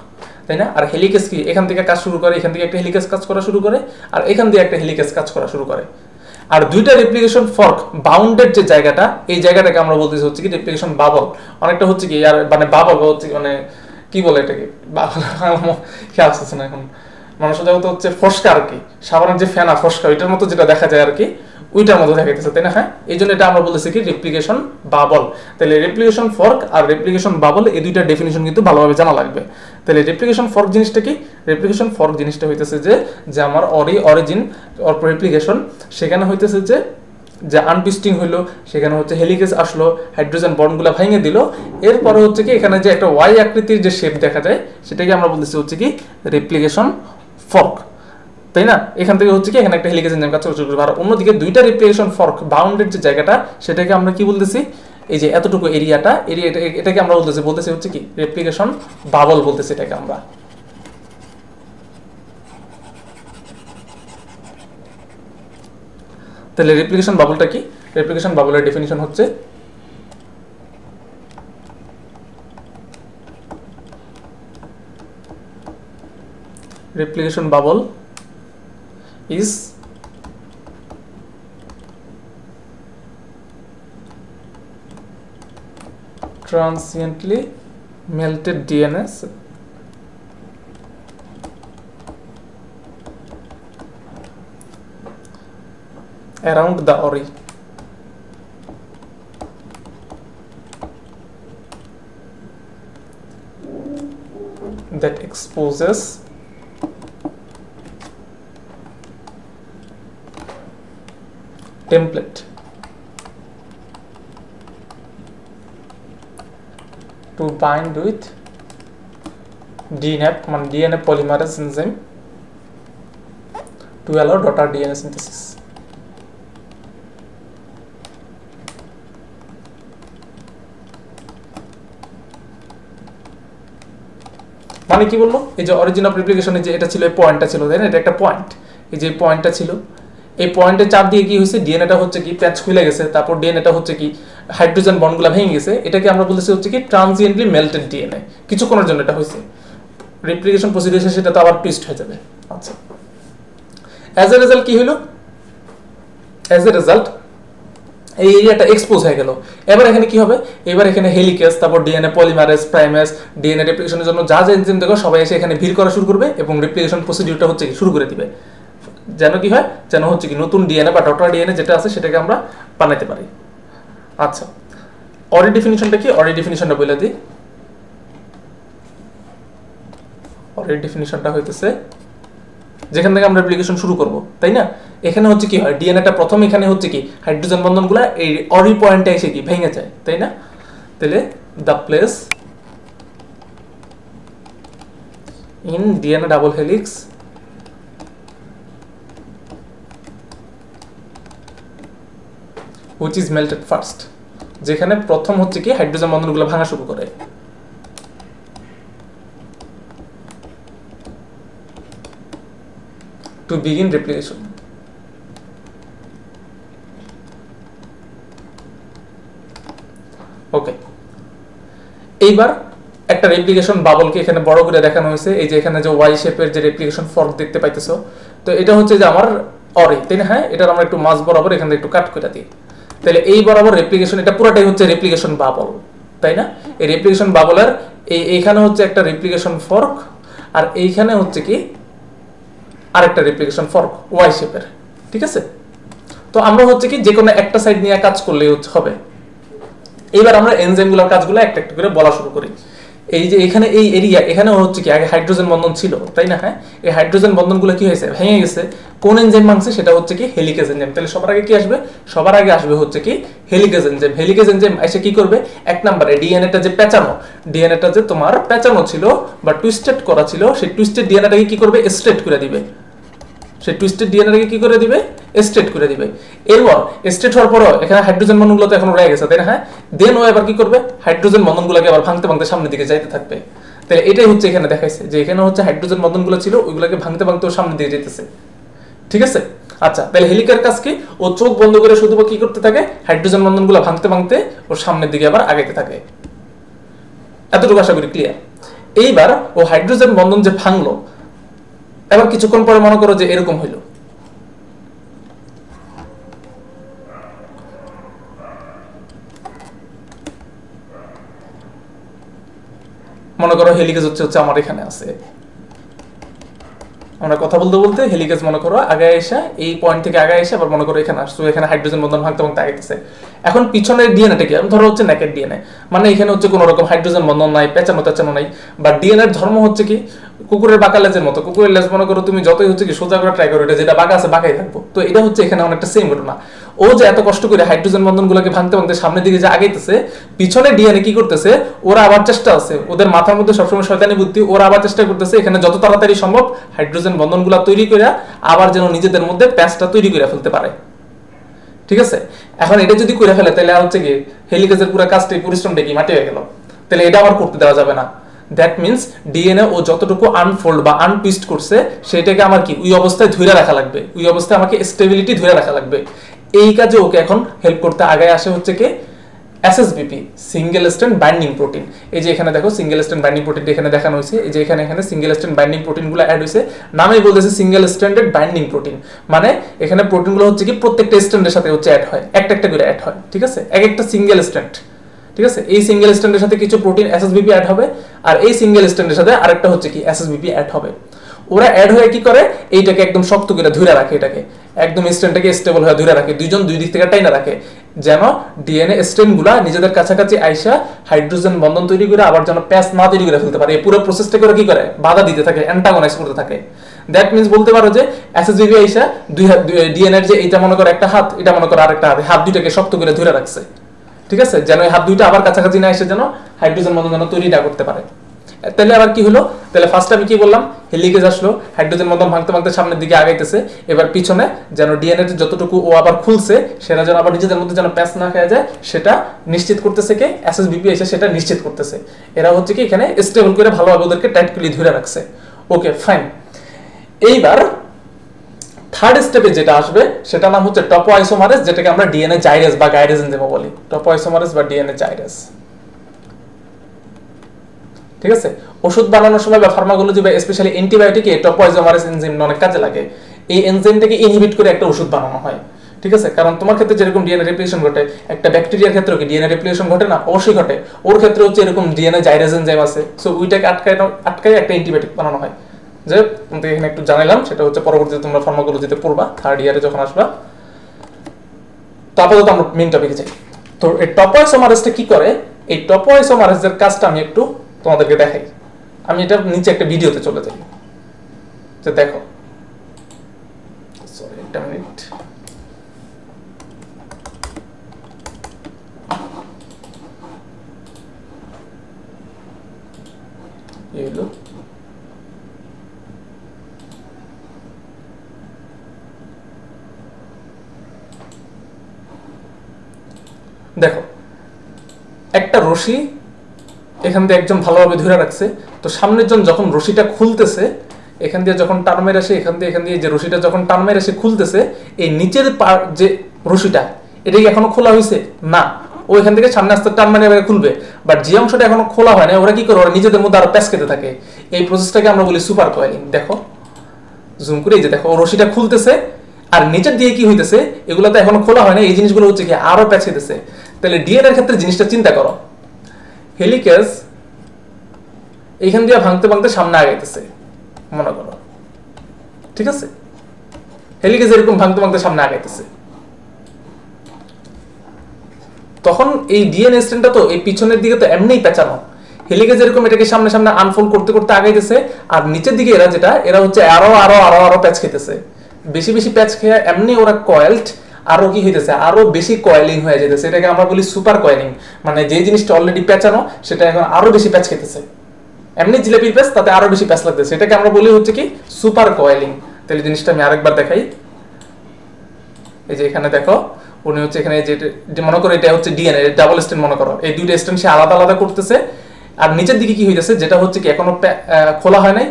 তাই না? আর হেলিকেজ কি এখান থেকে কাজ শুরু করে, এখান থেকে একটা হেলিকেজ কাজ করা শুরু করে, আর এখান দিয়ে একটা হেলিকেজ কাজ করা শুরু করে। আর দুইটা রেপ্লিকেশন ফর্ক বাউন্ডেড যে জায়গাটা, এই জায়গাটাকে আমরা বলতেছি হচ্ছে কি রেপ্লিকেশন বাবল। অনেকটা হচ্ছে কি আর মানে বাবল হচ্ছে মানে কি বলে এটাকে, বাবল খেয়াল আসছে না এখন, মানুষের জগতে হচ্ছে ফস্কা আর কি, সাবানের যে ফেনা ফস্কা ওইটার মতো যেটা দেখা যায় আর কি, ওইটার মতো দেখাইতেছে, তাই না? হ্যাঁ, এই জন্য এটা আমরা বলেছি কি রেপ্লিকেশন বাবল। তাহলে রেপ্লিকেশন ফর্ক আর রেপ্লিকেশন বাবল এই দুইটা ডেফিনিশন কিন্তু ভালোভাবে জানা লাগবে। তাহলে রেপ্লিকেশন ফর্ক জিনিসটা কি? রেপ্লিকেশন ফর্ক জিনিসটা হইতেছে যে আমার অরিজিন অর রেপ্লিকেশন, সেখানে হইতেছে যে আনটুইস্টিং হইলো, সেখানে হচ্ছে হেলিকেজ আসলো, হাইড্রোজেন বন্ডগুলো ভেঙে দিল, এরপরে হচ্ছে কি এখানে যে একটা ওয়াই আকৃতির যে শেপ দেখা যায় সেটাকে আমরা বলতেছি হচ্ছে কি রেপ্লিকেশন ফর্ক, তাই না? এখান থেকে হচ্ছে কি এখানে একটা হেলিকেজ এনজাইম কাজ করবে। আর অন্যদিকে দুইটা রেপ্লিকেশন ফর্ক বাউন্ডেড যে জায়গাটা সেটাকে আমরা কি বলতেছি, এই যে এতটুকু এরিয়াটা এটাকে আমরা বলতেছি হচ্ছে কি রেপ্লিকেশন বাবল বলতেছি এটাকে আমরা। তাহলে রেপ্লিকেশন বাবলটা কি? রেপ্লিকেশন বাবলের ডেফিনিশন হচ্ছে replication bubble is transiently melted DNA around the ori that exposes template to bind with DNAP মানে DNA polymerase enzyme to allow daughter DNA synthesis। মানে কি বললো, এই যে অরিজিন অফ রেপ্লিকেশনে যে এটা ছিল, এই পয়েন্টটা ছিল, তাই না? এটা একটা পয়েন্ট, এই যে পয়েন্টটা ছিল, এই পয়েন্টের চাপ দিয়ে কি হয়েছে, ডিএনএটা হচ্ছে কি প্যাচ খুলে গেছে, তারপর ডিএনএটা হচ্ছে কি হাইড্রোজেন বন্ডগুলো ভেঙে গেছে, এটাকে আমরা বলতেছি হচ্ছে কি ট্রানজিয়েন্টলি মেল্টেড ডিএনএ। কিছুক্ষণের জন্য এটা হয়েছে, রেপ্লিকেশন প্রসিডিউর শেষে সেটা তো আবার টুইস্ট হয়ে যাবে। আচ্ছা, অ্যাজ এ রেজাল্ট কি হলো? অ্যাজ এ রেজাল্ট এই এরিয়াটা এক্সপোজ হয়ে গেল। এবার এখানে কি হবে, এবার এখানে হেলিকেজ, তারপর ডিএনএ পলিমারেজ, প্রাইমেজ, ডিএনএ রেপ্লিকেশনের জন্য যা যা এনজাইম দেখো সবাই এসে এখানে ভিড় করা শুরু করবে এবং রেপ্লিকেশন প্রসিডিউরটা হচ্ছে কি শুরু করে দিবে। যেন কি হয়, যেন হচ্ছে কি নতুন ডিএনএ বা ডটার ডিএনএ যেটা আছে সেটাকে আমরা বানাইতে পারি। আচ্ছা, অরি ডেফিনিশনটা কি? অরি ডেফিনিশনটা বলে দিই। অরি ডেফিনিশনটা হইতেছে যেখান থেকে আমরা রেপ্লিকেশন শুরু করব, তাই না? এখানে হচ্ছে কি হয়, ডিএনএটা প্রথম এখানে হচ্ছে কি হাইড্রোজেন বন্ধনগুলো এই অরি পয়েন্টে এসে কি ভেঙে যায়, তাই না? তাহলে the place in DNA double helix which is melted first, যেখানে প্রথম হচ্ছে কি হাইড্রোজেন বন্ধনগুলো ভাঙা শুরু করে। to begin replication। ওকে, এইবার একটা রেপ্লিকেশন বাবলকে এখানে বড় করে দেখানো হয়েছে। এই যে এখানে যে ওয়াই শেপের যে রেপ্লিকেশন ফর্ক দেখতে পাইতেছো, তো এটা হচ্ছে যে আমার অরি, তাই না? হ্যাঁ, এটার আমরা একটু মাঝ বরাবর এখানে একটু কাট করে দিই। তাহলে এই বরাবর রেপ্লিকেশন, এটা পুরোটাই হচ্ছে রেপ্লিকেশন বাবল, তাই না? এই রেপ্লিকেশন বাবলের এইখানে হচ্ছে একটা রেপ্লিকেশন ফর্ক, আর এইখানে হচ্ছে কি আরেকটা রেপ্লিকেশন ফর্ক ওয়াই শেপের, ঠিক আছে? তো আমরা হচ্ছে কি যে কোনো একটা সাইড নিয়ে কাজ করলেই হবে। এইবার আমরা এনজাইমগুলোর কাজগুলো একটা একটা করে বলা শুরু করি। এই যে এখানে এই এরিয়া, এখানে হচ্ছে কি আগে হাইড্রোজেন বন্ধন ছিল, তাই না? হ্যাঁ, এই হাইড্রোজেন বন্ধনগুলো কি হয়েছে, ভেঙে গেছে। কোন এনজাইম ভাঙছে? সেটা হচ্ছে কি হেলিকেজ এনজাইম। তাহলে সবার আগে কি আসবে? সবার আগে আসবে হচ্ছে কি হেলিকেজ এনজাইম। হেলিকেজ এনজাইম এসে কি করবে, এক নম্বরে ডিএনএটা যে পেঁচানো, ডিএনএটা যে তোমার পেঁচানো ছিল বা টুইস্টেড করা ছিল, সেই টুইস্টেড ডিএনএটাকে কি করবে, স্ট্রেট করে দিবে। সেই টুইস্টেড ডিএনএটাকে কি করে দিবে, স্ট্রেট করে দিবে। এরপর স্ট্রেট হওয়ার পরও এখানে হাইড্রোজেন বন্ধনগুলো তো এখন রয়ে গেছে, তাই না? হ্যাঁ, দেন ও এবার কি করবে, হাইড্রোজেন বন্ধনগুলোকে আবার ভাঙতে ভাঙতে সামনের দিকে যাইতে থাকবে। তাহলে এটাই হচ্ছে এখানে দেখাইছে যে এখানে হচ্ছে হাইড্রোজেন বন্ধনগুলো ছিল, ওইগুলোকে ভাঙতে ভাঙতে ও সামনের দিকে যেতেছে, ঠিক আছে? আচ্ছা, তাহলে হেলিকার কাজ কি, ও চোখ বন্ধ করে শুধু কি করতে থাকে, হাইড্রোজেন বন্ধনগুলো ভাঙতে ভাঙতে ওর সামনের দিকে আবার আগাইতে থাকে। এতটুকু আশা করি ক্লিয়ার। এইবার ও হাইড্রোজেন বন্ধন যে ভাঙলো, এবার কিছুক্ষণ পরে মনে করো যে এরকম হইলো, মনে করো হেলিকেজ হচ্ছে আমার এখানে আছে, আমরা কথা বলতে বলতে হেলিকেজ মনে করো আগে এসে এই পয়েন্ট থেকে আগে এসে আবার মনে করো এখানে আসছো, এখানে হাইড্রোজেন বন্ধন ভাঙতে ভাঙতে আগেতেছে। এখন পিছনের ডিএনএটা কি ধরো হচ্ছে নেকেড ডিএনএ, মানে এখানে হচ্ছে কোনো রকম হাইড্রোজেন বন্ধন নাই, পেঁচানো তেচানো নাই, বা ডিএনএর ধর্ম হচ্ছে কি কুকুরের বাঁকা লেজের মতো। কুকুরের লেজ মনে করো তুমি যতই হচ্ছে কি সোজা করে ট্রাই করো, এটা যেটা বাঁকা আছে বাঁকাই থাকবো। তো এটা হচ্ছে এখানে অনেকটা সেম ঘটনা। ও যে এত কষ্ট করে হাইড্রোজেন বন্ধনগুলোকে ভাঙতে ভাঙতে সামনের দিকে যে আগাইতেছে, পিছনে ডিএনএ কি করতেছে, ওরা আবার চেষ্টা আছে, ওদের মাথার মধ্যে সবসময় শয়তানি বুদ্ধি, ওরা আবার চেষ্টা করতেছে এখানে যত তাড়াতাড়ি সম্ভব হাইড্রোজেন বন্ধনগুলো তৈরি করে আবার যেন নিজেদের মধ্যে প্যাচটা তৈরি করে ফেলতে পারে। ঠিক আছে, এখন এটা যদি করে ফেলে তাহলে আর হচ্ছে কি হেলিকেজের পুরো কাজটাই পরিশ্রমটা কি মাটি হয়ে গেল, তাহলে এটা আবার করতে দেওয়া যাবে না। দ্যাট মিনস ডিএনএ ও যতটুকু আনফোল্ড বা আনটুইস্ট করছে সেটাকে আমার কি ওই অবস্থায় ধরে রাখা লাগবে, ওই অবস্থায় আমাকে স্টেবিলিটি ধরে রাখা লাগবে। এই কাজে ওকে এখন হেল্প করতে আগে আসে হচ্ছে কি এসএসবিপি, সিঙ্গেল স্ট্র্যান্ড বাইন্ডিং প্রোটিন। এই যে এখানে দেখো সিঙ্গেল স্ট্র্যান্ড বাইন্ডিং প্রোটিনটা এখানে দেখানো হয়েছে, এই যে এখানে সিঙ্গেল স্ট্র্যান্ড বাইন্ডিং প্রোটিনগুলো অ্যাড হয়েছে, নামেই বলতেছে সিঙ্গেল স্ট্র্যান্ডেড বাইন্ডিং প্রোটিন, মানে এখানে প্রোটিনগুলো হচ্ছে কি প্রত্যেকটা স্ট্র্যান্ডের সাথে হচ্ছে অ্যাড হয়, একটা একটা করে অ্যাড হয়। ঠিক আছে, এক একটা সিঙ্গেল স্ট্র্যান্ড। ঠিক আছে, এই সিঙ্গেল স্ট্র্যান্ডের সাথে কিছু প্রোটিন এসএসবিপি অ্যাড হবে, আর এই সিঙ্গেল স্ট্র্যান্ডের সাথে আরেকটা হচ্ছে কি এসএসবিপি অ্যাড হবে। ওরা অ্যাড হয়ে কি করে, এইটাকে একদম শক্ত করে ধরে রাখে, এটাকে একদম স্ট্র্যান্ডটাকে স্টেবল হয়ে ধরে রাখে, দুইজন দুই দিক থেকে টাইনা রাখে, যেন ডিএনএ স্ট্র্যান্ডগুলা নিজেদের কাছাকাছি আইসা হাইড্রোজেন বন্ধন তৈরি করে আবার যেন প্যাচ না তৈরি করে ফেলতে পারে। এই পুরো প্রসেসটা করে কি করে বাধা দিতে থাকে, অ্যান্টাগনাইজ করতে থাকে। দ্যাট মিনস বলতে পারো যে এসএসবিপি আইসা দুই হাত, ডিএনএর যে এটা মনে করো একটা হাত, এটা মনে করো আরেকটা হাত, হাত দুইটাকে শক্ত করে ধরে রাখছে। ঠিক আছে, যেন এই হাত দুইটা আবার কাছাকাছি না এসে যেন হাইড্রোজেন বন্ধন যেন তৈরি না করতে পারে। তাহলে আবার কি হলো, তাহলে ফার্স্ট আমি কি বললাম, হেলিকেজ আসলো, হাইড্রোজেন বন্ধন ভাঙতে ভাঙতে সামনের দিকে আগাইতেছে, এবার পিছনে যেন ডিএনএ যতটুকু ও আবার খুলছে সেটা যেন আবার নিজেদের মধ্যে যেন প্যাচ না খেয়ে যায় সেটা নিশ্চিত করতেছে কে এসএসবিপি এসে সেটা নিশ্চিত করতেছে। এরা হচ্ছে কি এখানে স্টেবল করে ভালোভাবে ওদেরকে টাইটলি ধরে রাখছে। ওকে ফাইন, এইবার থার্ড স্টেপে যেটা আসবে সেটা নাম হচ্ছে টপোআইসোমারেজ, যেটাকে আমরা ডিএনএ জাইরেজ বা গাইরেজ এনজাইম বলি, টপোআইসোমারেজ বা ডিএনএ জাইরেজ। ঠিক আছে, ওষুধ বানানোর সময় বা ফার্মাকোলজি বা স্পেশালি অ্যান্টিবায়োটিকে টপোআইসোমারেজ এনজাইম অনেক কাজে লাগে। এই এনজাইমটাকে ইনহিবিট করে একটা ওষুধ বানানো হয়। ঠিক আছে, কারণ তোমার ক্ষেত্রে যেরকম ডিএনএ রেপ্লিকেশন ঘটে, একটা ব্যাকটেরিয়ার ক্ষেত্রে কি ডিএনএ রেপ্লিকেশন ঘটে না? অবশ্যই ঘটে। ওর ক্ষেত্রে হচ্ছে এরকম ডিএনএ জাইরেজ এনজাইম আছে, সো ওইটাকে আটকায় একটা অ্যান্টিবায়োটিক বানানো হয়। যে এখানে একটু জানাইলাম, সেটা হচ্ছে পরবর্তীতে তোমরা ফার্মাকোলজিতে পড়বা, থার্ড ইয়ারে যখন আসবা। তো আপাতত আমরা মেইন টপিকে যাই। তো এই টপোআইসোমারেজটা কি করে, এই টপোআইসোমারেজের কাজটা আমি একটু তোমাদেরকে দেখাই। আমি এটা নিচে একটা ভিডিওতে চলে যাই, যে দেখো, সরি একটা মিনিট, এই হলো দেখো একটা রশি এখান দিয়ে একজন ভালোভাবে ধরে রাখছে, তো সামনের জন যখন রশিটা খুলতেছে, এখান দিয়ে যখন টান মেরে আসে, এখান দিয়ে যে রশিটা যখন টান মেরে এসে খুলতেছে, এই নিচের যে রশিটা এটা কি এখনো খোলা হয়েছে না, ও এখান থেকে সামনে আসতে টান মেরে খুলবে, বাট যে অংশটা এখনো খোলা হয় না ওরা কি করে, ওরা নিজেদের মধ্যে আরো প্যাচ খেতে থাকে। এই প্রসেসটাকে আমরা বলি সুপার কয়েলিং। দেখো জুম করে, এই যে দেখো রশিটা খুলতেছে আর নিচের দিয়ে কি হইতেছে, এগুলো তো এখনো খোলা হয় না, এই জিনিসগুলো হচ্ছে কি আরো প্যাচ খেতেছে। তাহলে ডিএনএর ক্ষেত্রে জিনিসটা চিন্তা করো, হেলিকেজ এইখান দিয়ে ভাঙতে ভাঙতে সামনে আগাইতেছে মনে করো, ঠিক আছে, হেলিকেজ এরকম ভাঙতে ভাঙতে সামনে আগাইতেছে, তখন এই ডিএনএ স্ট্র্যান্ডটা তো এই পিছনের দিকে তো এমনিই পেঁচানো, হেলিকেজ এরকম এটাকে সামনে সামনে আনফোল্ড করতে করতে আগাইতেছে, আর নিচের দিকে এরা হচ্ছে আরো আরো আরো আরো প্যাচ খেতেছে, বেশি বেশি প্যাচ খেয়ে এমনি ওরা কয়েলড আরো কি হইতেছে, আরো বেশি কয়েলিং হয়ে যেতেছে, এটাকে আমরা বলি সুপার কয়েলিং। মানে যে জিনিসটা অলরেডি পেঁচানো সেটা এখন আরো বেশি প্যাচ খেতেছে, এমনি জিলেপির প্যাচ তাতে আরো বেশি প্যাচ লাগতেছে, এটাকে আমরা বলি হচ্ছে কি সুপার কয়েলিং। তাহলে জিনিসটা আমি আরেকবার দেখাই, এই যে এখানে দেখো উনি হচ্ছে এখানে যে মনে করো এটা হচ্ছে ডিএনএ ডাবল স্ট্র্যান্ড, মনে করো এই দুইটা স্ট্র্যান্ড সে আলাদা আলাদা করতেছে, আর নিচের দিকে কি হইতেছে যেটা হচ্ছে কি এখনো খোলা হয় নাই,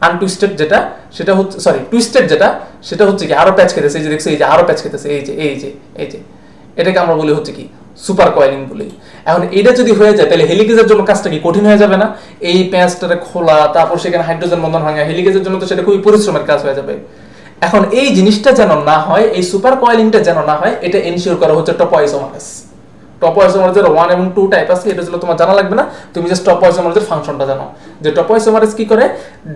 আনটুইস্টেড যেটা, সেটা হচ্ছে সরি টুইস্টেড যেটা, সেটা হচ্ছে কি আরো প্যাচ খেতেছে, এই যে দেখছো এই যে আরো প্যাচ খেতেছে, এই যে এই যে এই যে এটাকে আমরা বলি হচ্ছে কি সুপার কয়েলিং বলি। এখন এটা যদি হয়ে যায় তাহলে হেলিকেজের জন্য কাজটা কি কঠিন হয়ে যাবে না? এই প্যাচটারে খোলা, তারপর সেখানে হাইড্রোজেন বন্ধন ভাঙা, হেলিকেজের জন্য তো সেটা খুবই পরিশ্রমের কাজ হয়ে যাবে। এখন এই জিনিসটা যেন না হয়, এই সুপার কয়েলিংটা যেন না হয়, এটা এনশিওর করা হচ্ছে টপোআইসোমারেজ। টপোআইসোমারেজের 1 এবং 2 টাইপ আছে, এটা হলো তোমার জানা লাগবে না, তুমি জাস্ট টপোআইসোমারেজের ফাংশনটা জানো যে টপোআইসোমারেজ কি করে,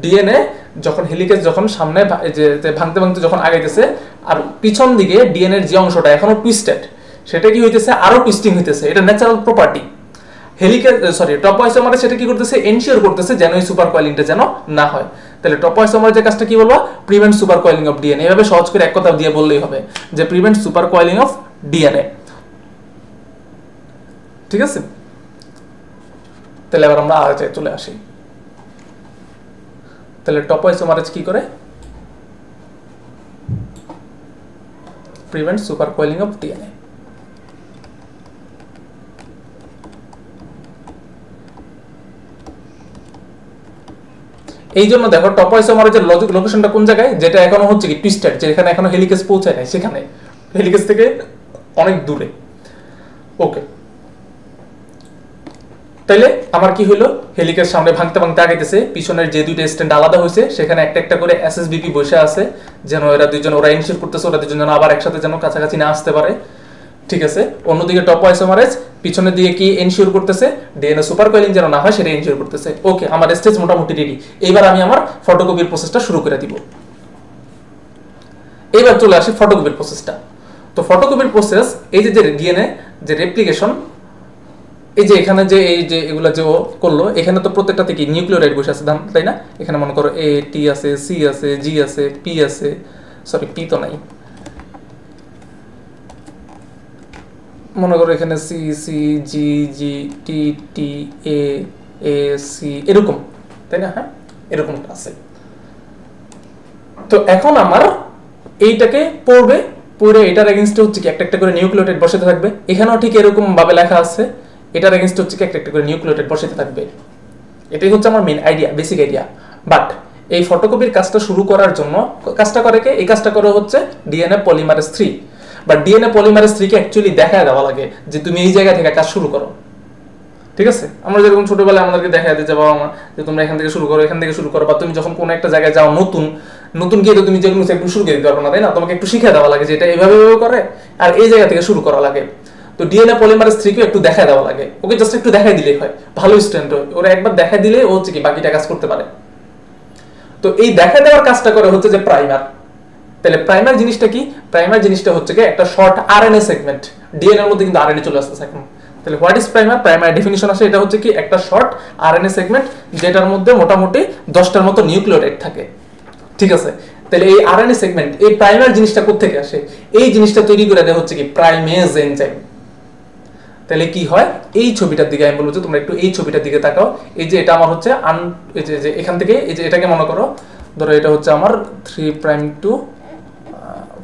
ডিএনএ যখন হেলিকেজ যখন সামনে যে ভাঙতে ভাঙতে যখন আগাইতেছে আর পিছন দিকে ডিএনএ এর যে অংশটা এখনো টুইস্টেড সেটা কি হইতেছে আরো টুইস্টিং হইতেছে, এটা ন্যাচারাল প্রপার্টি। হেলিকেজ টপোআইসোমারেজ সেটা কি করতেছে, এনশিওর করতেছে যেন এই সুপার কয়েলিংটা যেন না হয়। তাহলে টপোআইসোমারেজের কাজটা কি বলবো, prevent super coiling of DNA. এভাবে সহজ করে এক কথা দিয়ে বললেই হবে যে prevent super coiling of DNA. ঠিক আছে, তাহলে এবার আমরা আগে চলে আসি। তাহলে টপোআইসোমারেজ কি করে, prevent super coiling of DNA. এই জন্য দেখো টপোআইসোমারেজের লোকেশনটা কোন জায়গায়, যেটা এখনো হচ্ছে কি টুইস্টেড, যেখানে এখনো হেলিকেজ পৌঁছায় নাই, সেখানে হেলিকেজ থেকে অনেক দূরে। ওকে, তাইলে আমার কি হলো, হেলিকেজ সামনে ভাঙতে ভাঙতে আগাইতেছে, পিছনের যে দুইটা স্ট্যান্ড আলাদা হয়েছে সেখানে একটা একটা করে এসএসবিপি বসে আছে, যেন এরা দুইজন ওরা ইনশিওর করতেছে ওরা দুজন যেন আবার একসাথে যেন কাছাকাছি না আসতে পারে। ঠিক আছে, অন্যদিকে টপোআইসোমারেজ পিছনের দিকে কি এনশিওর করতেছে, ডিএনএ সুপার কয়েলিং যেন না হয় সেটা এনশিওর করতেছে। ওকে, আমার স্টেজ মোটামুটি রেডি। এবার আমি আমার ফটোকপির প্রসেসটা শুরু করে দিব। এবার চলে আসি ফটোকপির প্রসেসটা। তো ফটোকপির প্রসেস, এই যে ডিএনএ যে রেপ্লিকেশন, এই যে এখানে যে এই যে এগুলা যে ও করলো, এখানে তো প্রত্যেকটাতে কি নিউক্লিওটাইড বসে আছে, তাই না? এখানে মনে করো এ টি আছে, সি আছে, জি আছে, পি আছে, সরি পি তো নাই, মনে করো এখানে C C G G T T A A C এরকম, তাই না? হ্যাঁ, এরকম আছে। তো এখন আমার এইটাকে পড়বে, পড়ে এটার এগেইনস্টে হচ্ছে কি একটা একটা করে নিউক্লিওটাইড বসাতে থাকবে। এখানেও ঠিক এরকম ভাবে লেখা আছে, এটার এগেইনস্টে হচ্ছে কি একটা একটা করে নিউক্লিওটাইড বসাতে থাকবে। এটাই হচ্ছে আমার main idea, basic idea. But এই ফটোকপির কাজটা শুরু করার জন্য কাজটা করে কে, এই কাজটা করে হচ্ছে ডিএনএ পলিমারেজ 3। বা ডিএনএ পলিমারেজ 3 কে অ্যাকচুয়ালি দেখায় দেওয়া লাগে যে তুমি এই জায়গা থেকে কাজ শুরু করো। ঠিক আছে, আমরা যেরকম ছোটবেলায় আমাদেরকে দেখায় দিতে বাবা মা যে তোমরা এখান থেকে শুরু করো, এখান থেকে শুরু করো, বা তুমি যখন কোনো একটা জায়গায় যাও নতুন নতুন গিয়ে তো তুমি যেগুলো একটু শুরু করে দিতে পারবো না, তাই না? তোমাকে একটু শিখিয়ে দেওয়া লাগে যে এটা এইভাবে করে আর এই জায়গা থেকে শুরু করা লাগে। তো ডিএনএ পলিমারেজ 3 কে একটু দেখায় দেওয়া লাগে, ওকে জাস্ট একটু দেখাই দিলেই হয়, ভালো স্টুডেন্ট ওরা একবার দেখাই দিলে ও হচ্ছে কি বাকিটা কাজ করতে পারে। তো এই দেখা দেওয়ার কাজটা করে হচ্ছে যে প্রাইমার। তাহলে প্রাইমার জিনিসটা কি, প্রাইমার জিনিসটা হচ্ছে কি একটা শর্ট আরএনএ সেগমেন্ট, ডিএনএ এর মধ্যে কিন্তু আরএনএ চলে আসছে এখন। তাহলে what is primer, primer definition আছে, এটা হচ্ছে কি একটা শর্ট আরএনএ সেগমেন্ট যেটার মধ্যে মোটামুটি 10টার মতো নিউক্লিওটাইড থাকে। ঠিক আছে, তাহলে এই আরএনএ সেগমেন্ট, এই প্রাইমার জিনিসটা কোথা থেকে আসে, এই জিনিসটা তৈরি করে দেয় হচ্ছে কি প্রাইমেজ এনজাইম। তাহলে কি হয়, এই ছবিটার দিকে আমি বলবো যে তোমরা একটু এই ছবিটার দিকে তাকাও। এই যে এটা আমার হচ্ছে এই যে এখান থেকে এই যে এটাকে মনে করো, ধরো এটা হচ্ছে আমার 3 প্রাইম টু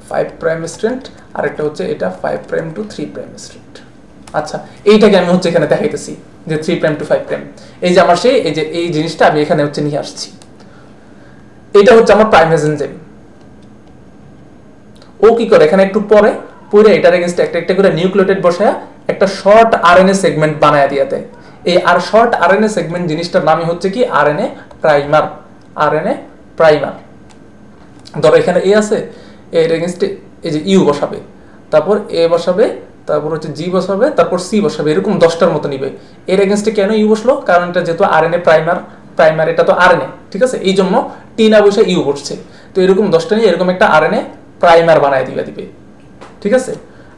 5 প্রাইম স্ট্র্যান্ড, আর একটা হচ্ছে এটা 5 প্রাইম টু 3 প্রাইম স্ট্র্যান্ড। আচ্ছা, এইটাকে আমি হচ্ছে এখানে দেখাইতেছি যে 3 প্রাইম টু 5 প্রাইম। এই যে আমার সেই এই যে এই জিনিসটা আমি এখানে হচ্ছে নিয়ে আসছি, এটা হচ্ছে আমার প্রাইমেজ এনজাইম। ও কি করে এখানে একটু পরে এটার এগেইনস্টে একটা একটা করে নিউক্লিওটাইড বসায় একটা শর্ট আরএনএ সেগমেন্ট বানায় দিয়ে দেয়। এই আর শর্ট আরএনএ সেগমেন্ট জিনিসটার নামই হচ্ছে কি আরএনএ প্রাইমার। আরএনএ প্রাইমার, ধরো এখানে এ আছে, এর এগেইনস্টে এই যে ইউ বসাবে, তারপর এ বসাবে, তারপর হচ্ছে জি বসাবে, তারপর সি বসাবে, এরকম 10টার মতো নিবে। এর এগেইনস্টে কেন ইউ বসলো, কারণ এটা যেহেতু আরএনএ প্রাইমার এটা তো আরএনএ, ঠিক আছে, এই জন্য টি না বসে ইউ বসছে। তো এরকম 10টা নিয়ে এরকম একটা আরএনএ প্রাইমার বানায় দিবে। ঠিক আছে,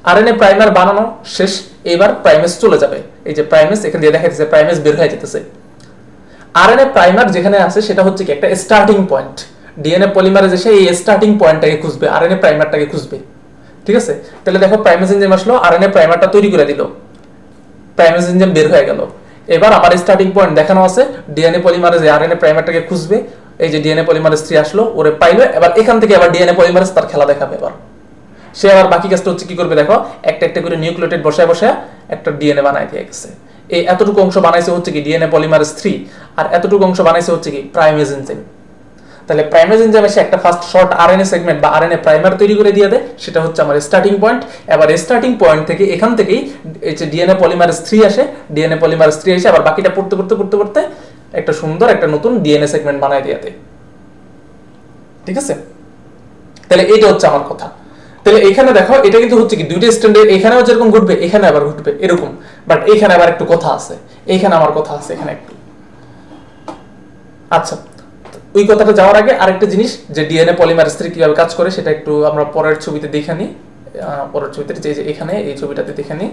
আরএনএ প্রাইমার বানানো শেষ, এবার প্রাইমেস চলে যাবে। এই যে প্রাইমেস এখান দিয়ে দেখাইতেছে প্রাইমেস বের হয়ে যেতেছে। আরএনএ প্রাইমার যেখানে আছে সেটা হচ্ছে কি একটা স্টার্টিং পয়েন্ট। ডিএনএ পলিমারেজ এসে এই স্টার্টিং পয়েন্টটাকে খুঁজবে, আরএনএ প্রাইমারটাকে খুঁজবে। ঠিক আছে, তাহলে দেখো প্রাইমেস এনজাইম আসলো, আরএনএ প্রাইমারটা তৈরি করে দিল, প্রাইমেস এনজাইম বের হয়ে গেল। এবার আমার স্টার্টিং পয়েন্ট দেখানো আছে, ডিএনএ পলিমারেজ আরএনএ প্রাইমারটাকে খুঁজবে। এই যে ডিএনএ পলিমারেজ 3 আসলো, ওরে পাইলো। এবার এখান থেকে আবার ডিএনএ পলিমারেজ তার খেলা দেখাবে। এবার সে আবার বাকি কাজটা হচ্ছে কি করবে, দেখো একটা একটা করে নিউক্লিওটাইড বসায় একটা ডিএনএ বানায় দিয়ে গেছে। এই এতটুকু অংশ বানাইছে হচ্ছে কি ডিএনএ পলিমারেজ 3, আর এতটুকু অংশ বানাইছে হচ্ছে কি প্রাইমেজ এনজাইম। তাহলে প্রাইমেজ এনজাইম এসে একটা ফার্স্ট শর্ট আরএনএ সেগমেন্ট বা আরএনএ প্রাইমার তৈরি করে দিয়ে দেয়, সেটা হচ্ছে আমার স্টার্টিং পয়েন্ট। এবার স্টার্টিং পয়েন্ট থেকে এখান থেকেই এই যে ডিএনএ পলিমারেজ 3 আসে, ডিএনএ পলিমারেজ 3 এসে আবার বাকিটা পড়তে একটা সুন্দর একটা নতুন ডিএনএ সেগমেন্ট বানায় দিয়ে দেয়। ঠিক আছে, তাহলে এইটা হচ্ছে আমার কথা। তাহলে এখানে দেখো এটা কিন্তু হচ্ছে কি দুইটা স্ট্যান্ডে, এখানেও যেরকম ঘটবে এখানে আবার ঘটবে এরকম, বাট এখানে আবার একটু কথা আছে, এইখানে আমার কথা আছে এখানে একটু। আচ্ছা, ওই কথাটা যাওয়ার আগে আরেকটা জিনিস, যে ডিএনএ পলিমারেজ 3 কিভাবে কাজ করে সেটা একটু আমরা পরের ছবিতে দেখে নিই। পরের ছবিতে যে এখানে এই ছবিটাতে দেখে নিই।